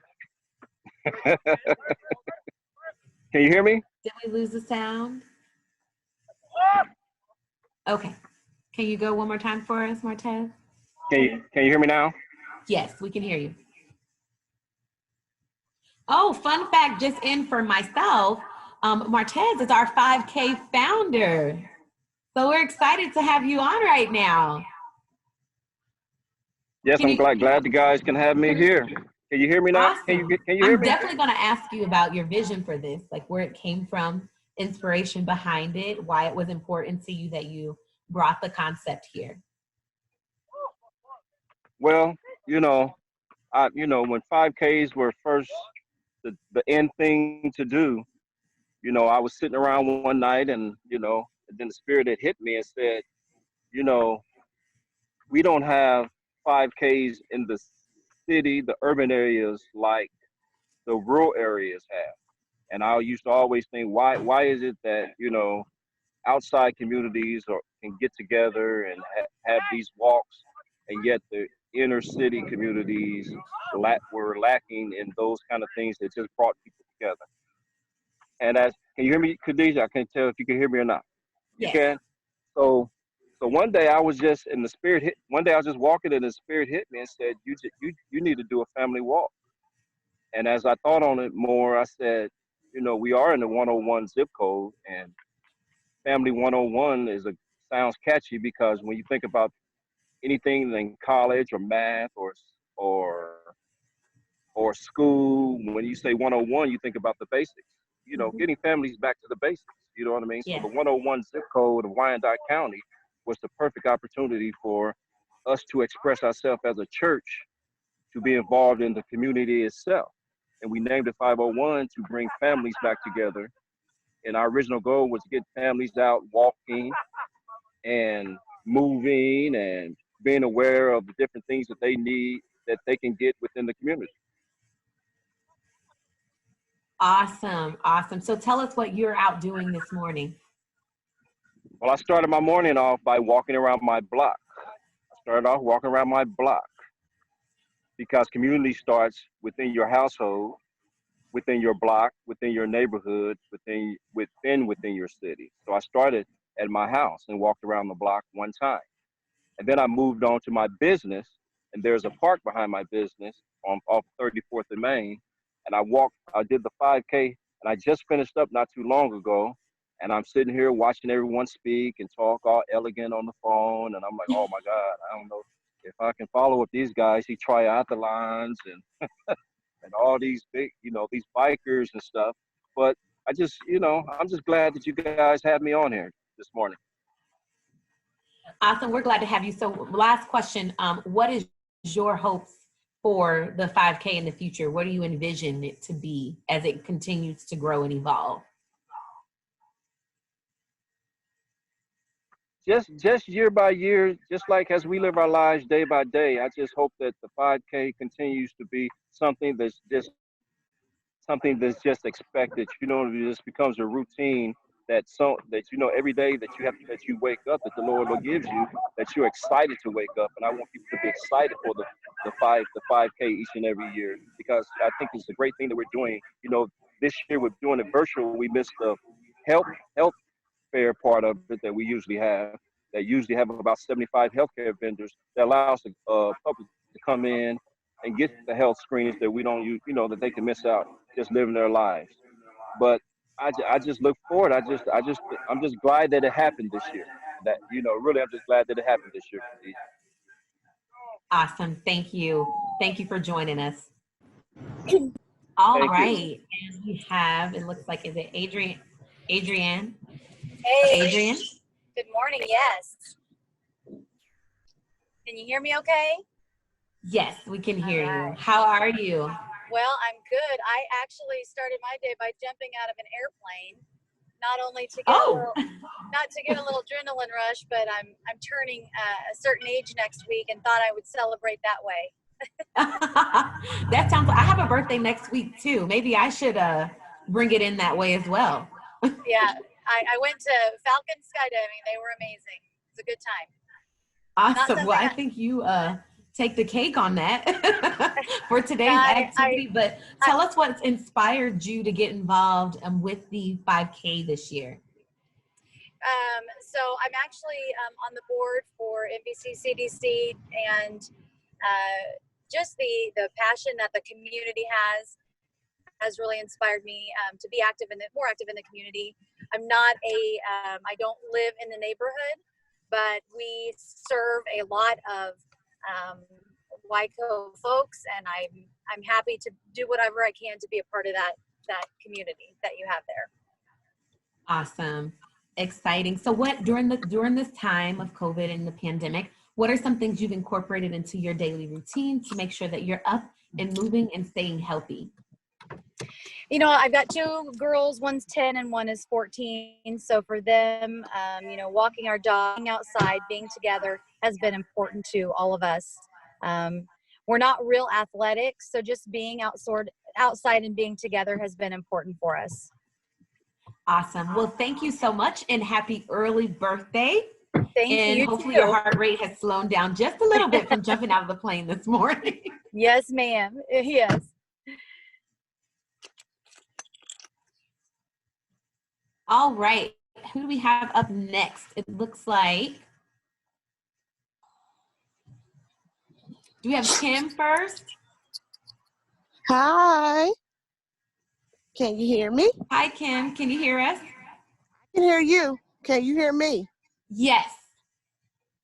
Can you hear me? Did we lose the sound? Okay. Can you go one more time for us, Martez? Can you hear me now? Yes, we can hear you. Oh, fun fact just in for myself, Martez is our 5K founder. So we're excited to have you on right now. Yes, I'm glad you guys can have me here. Can you hear me now? Awesome. Can you hear I'm me? definitely going to ask you about your vision for this, like where it came from, inspiration behind it, why it was important to you that you brought the concept here. Well, when 5Ks were first the end thing to do, I was sitting around one night and then the spirit had hit me and said, we don't have 5Ks in the city, the urban areas like the rural areas have. And I used to always think, why is it that, outside communities can get together and have these walks, and yet the inner city communities were lacking in those kind of things that just brought people together. And can you hear me, Khadijah? I can't tell if you can hear me or not. Yes. You can? So one day I was just in the spirit one day I was just walking and the spirit hit me and said, you need to do a family walk. And as I thought on it more, I said, we are in the 101 zip code, and Family 101 sounds catchy because when you think about anything in college or math or school, when you say 101, you think about the basics. Getting families back to the basics. You know what I mean? Yeah. So the 101 zip code of Wyandotte County was the perfect opportunity for us to express ourselves as a church, to be involved in the community itself. And we named it 501 to bring families back together. And our original goal was to get families out walking and moving and being aware of the different things that they need, that they can get within the community. Awesome, awesome. So tell us what you're out doing this morning. Well, I started my morning off by walking around my block. Because community starts within your household, within your block, within your neighborhood, within your city. So I started at my house and walked around the block one time. And then I moved on to my business, and there's a park behind my business off 34th and Main. And I did the 5K, and I just finished up not too long ago. And I'm sitting here watching everyone speak and talk all elegant on the phone. And I'm like, oh my God, I don't know if I can follow with these guys. He triathlons and and all these big, these bikers and stuff. But I'm just glad that you guys had me on here this morning. Awesome. We're glad to have you. So last question, what is your hopes for the 5K in the future? What do you envision it to be as it continues to grow and evolve? Just year by year, just like as we live our lives day by day, I just hope that the 5K continues to be something that's just expected. It just becomes a routine that every day that you wake up, that the Lord will give you, that you're excited to wake up. And I want people to be excited for the 5K each and every year, because I think it's a great thing that we're doing. This year we're doing it virtual. We missed the health fair part of it that we usually have. That usually have about 75 healthcare vendors that allows the public to come in and get the health screenings that we don't use, that they can miss out just living their lives. But I just look forward. I'm just glad that it happened this year. That really, I'm just glad that it happened this year. Awesome. Thank you. Thank you for joining us. All right. And we have, it looks like, is it Adrienne? Hey. Adrienne? Good morning. Yes. Can you hear me okay? Yes, we can hear you. How are you? Well, I'm good. I actually started my day by jumping out of an airplane, not only to get a little adrenaline rush, but I'm turning a certain age next week and thought I would celebrate that way. That sounds, I have a birthday next week too. Maybe I should bring it in that way as well. Yeah, I went to Falcon skydiving. They were amazing. It's a good time. Awesome. Well, I think you take the cake on that for today's activity. But tell us what's inspired you to get involved with the 5K this year. So I'm actually on the board for NBC CDC, and just the passion that the community has really inspired me to be more active in the community. I'm not I don't live in the neighborhood, but we serve a lot of WICO folks, and I'm happy to do whatever I can to be a part of that community that you have there. Awesome. Exciting. So what during this time of COVID and the pandemic, what are some things you've incorporated into your daily routine to make sure that you're up and moving and staying healthy? You know, I've got two girls, one's 10 and one is 14. So for them, you know, walking our dog outside, being together has been important to all of us. We're not real athletic, so just being outside and being together has been important for us. Awesome. Well, thank you so much, and happy early birthday. Thank you. And hopefully your heart rate has slowed down just a little bit from jumping out of the plane this morning. Yes, ma'am. Yes. All right. Who do we have up next? It looks like, do we have Kim first? Hi. Can you hear me? Hi, Kim. Can you hear us? I can hear you. Can you hear me? Yes.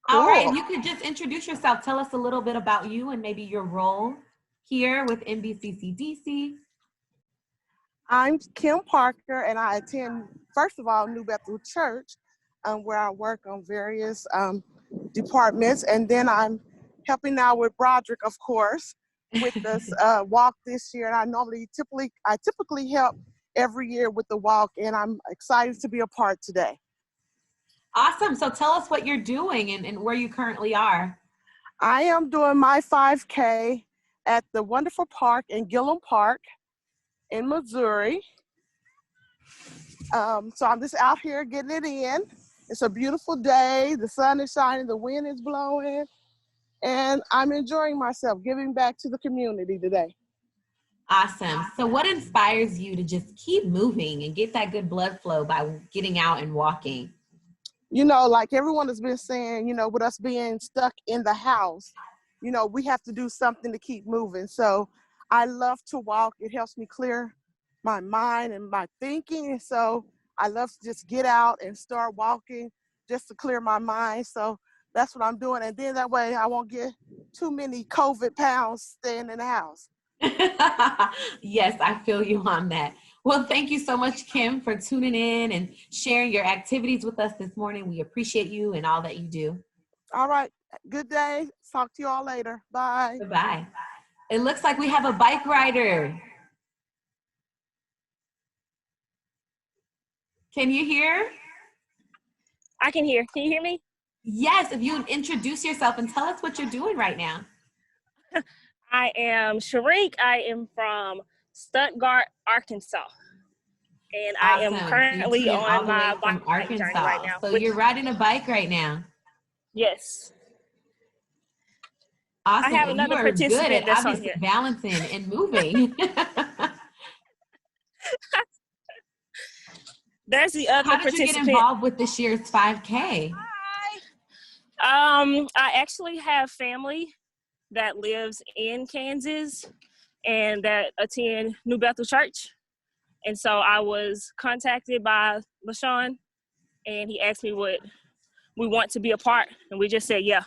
Cool. All right. If you could just introduce yourself, tell us a little bit about you and maybe your role here with NBC CDC. I'm Kim Parker, and I attend, first of all, New Bethel Church, where I work on various departments, and then I'm helping out with Broderick, of course, with this walk this year. And I typically help every year with the walk, and I'm excited to be a part today. Awesome. So tell us what you're doing and where you currently are. I am doing my 5K at the wonderful park in Gillum Park in Missouri. So I'm just out here getting it in. It's a beautiful day. The sun is shining, the wind is blowing, and I'm enjoying myself, giving back to the community today. Awesome. So what inspires you to just keep moving and get that good blood flow by getting out and walking? You know, like everyone has been saying, you know, with us being stuck in the house, you know, we have to do something to keep moving. So I love to walk. It helps me clear my mind and my thinking. And so I love to just get out and start walking just to clear my mind. So that's what I'm doing. And then that way I won't get too many COVID pounds staying in the house. Yes, I feel you on that. Well, thank you so much, Kim, for tuning in and sharing your activities with us this morning. We appreciate you and all that you do. All right. Good day. Talk to you all later. Bye. Goodbye. It looks like we have a bike rider. Can you hear? I can hear. Can you hear me? Yes, if you would introduce yourself and tell us what you're doing right now. I am Sharik. I am from Stuttgart, Arkansas. And Awesome. I am currently all on the way my from bike Arkansas journey right now. So you're riding a bike right now? Yes. Awesome. I have And another you are good participant at that's on obviously here. balancing and moving. There's the other How did you participant. get involved with this year's 5K? I actually have family that lives in Kansas and that attend New Bethel Church. And so I was contacted by LaShawn, and he asked me would we want to be a part, and we just said yeah.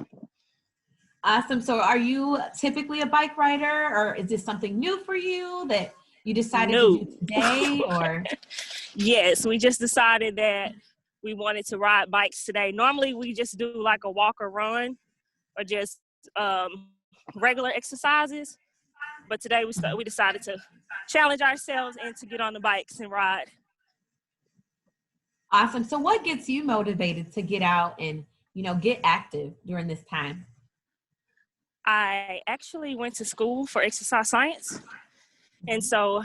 Awesome. So are you typically a bike rider, or is this something new for you that you decided to do today? Or Yes, we just decided that we wanted to ride bikes today. Normally we just do like a walk or run or just regular exercises. But today we decided to challenge ourselves and to get on the bikes and ride. Awesome. So what gets you motivated to get out and, get active during this time? I actually went to school for exercise science. And so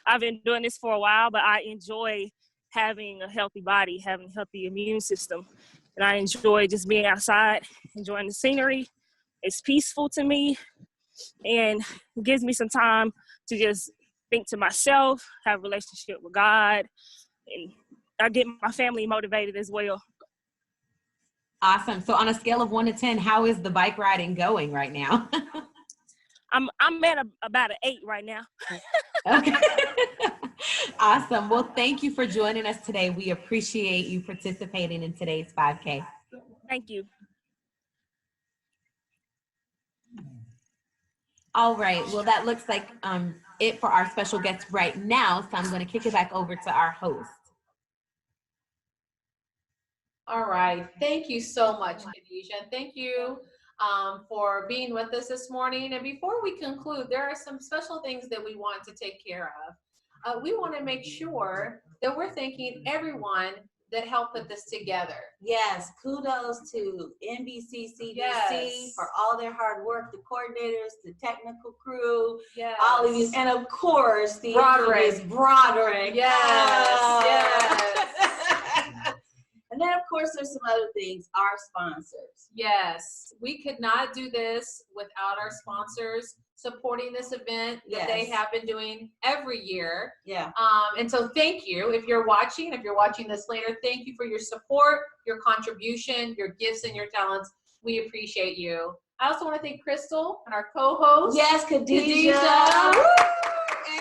I've been doing this for a while, but I enjoy having a healthy body, having a healthy immune system. And I enjoy just being outside, enjoying the scenery. It's peaceful to me and it gives me some time to just think to myself, have a relationship with God, and get my family motivated as well. Awesome. So on a scale of 1 to 10, how is the bike riding going right now? I'm at about an 8 right now. Okay. Awesome. Well, thank you for joining us today. We appreciate you participating in today's 5K. Thank you. All right. Well, that looks like it for our special guest right now. So I'm going to kick it back over to our host. All right. Thank you so much, Khadijah. Thank you for being with us this morning. And before we conclude, there are some special things that we want to take care of. We want to make sure that we're thanking everyone that helped put this together. Yes, kudos to NBC CDC for all their hard work, the coordinators, the technical crew, all of you, and of course the Broderick. Yes. And then, of course, there's some other things, our sponsors. Yes, we could not do this without our sponsors supporting this event that they have been doing every year. And so thank you. If you're watching this later, thank you for your support, your contribution, your gifts, and your talents. We appreciate you. I also want to thank Crystal and our co-host. Yes, Khadijah.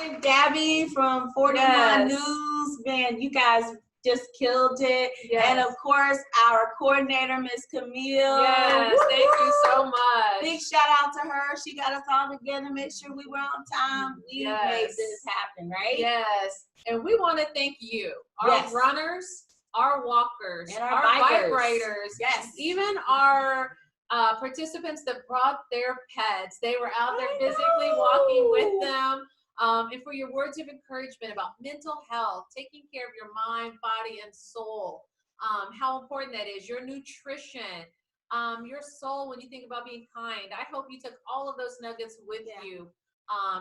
And Gabby from 41 News. Man, you guys just killed it. And of course, our coordinator, Miss Camille. Yes, thank you so much. Big shout out to her. She got us all together, made sure we were on time. We made this happen, right? Yes. And we want to thank you, our runners, our walkers, and our bike riders. Yes. Even our participants that brought their pets. They were out there physically walking with them. And for your words of encouragement about mental health, taking care of your mind, body, and soul, how important that is, your nutrition, your soul when you think about being kind. I hope you took all of those nuggets with you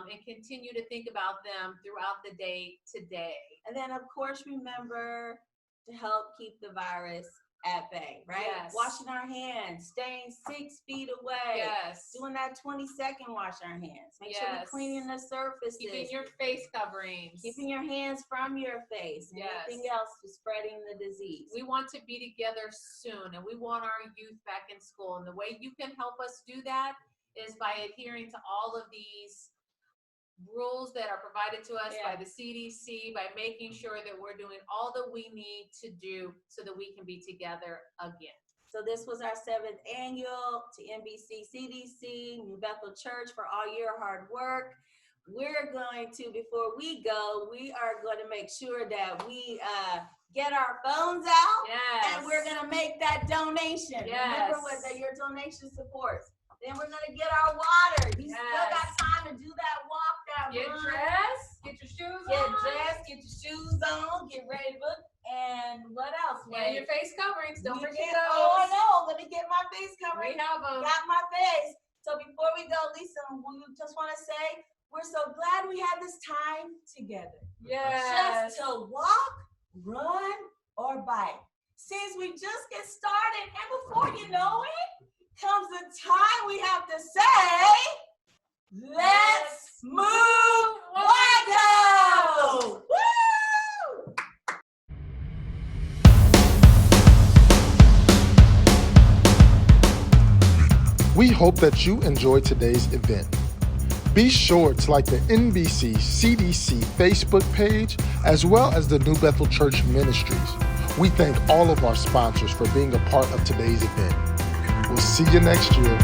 and continue to think about them throughout the day today. And then, of course, remember to help keep the virus at bay, right? Yes. Washing our hands, staying 6 feet away. Yes. Doing that 20-second wash our hands. Make sure we're cleaning the surfaces. Keeping your face coverings. Keeping your hands from your face. And anything else to spreading the disease. We want to be together soon, and we want our youth back in school. And the way you can help us do that is by adhering to all of these rules that are provided to us by the CDC, by making sure that we're doing all that we need to do so that we can be together again. So this was our 7th annual to NBC CDC, New Bethel Church for all your hard work. We're going to, before we go, we are going to make sure that we get our phones out and we're going to make that donation. Remember what your donation supports. Then we're going to get our water. You still got time to do that walk, that Get run. dressed, get your shoes on. Get dressed, get your shoes on, get ready to book. And what else? And your face coverings. Don't forget those. those. Oh, no. Let me get my face covering. We have them. Got my face. So before we go, Lisa, we just want to say we're so glad we had this time together. Yes. Just to walk, run, or bike. Since we just get started, and before you know it, comes the time we have to say, let's move Waco! Woo! We hope that you enjoyed today's event. Be sure to like the NBC CDC Facebook page as well as the New Bethel Church Ministries. We thank all of our sponsors for being a part of today's event. We'll see you next year.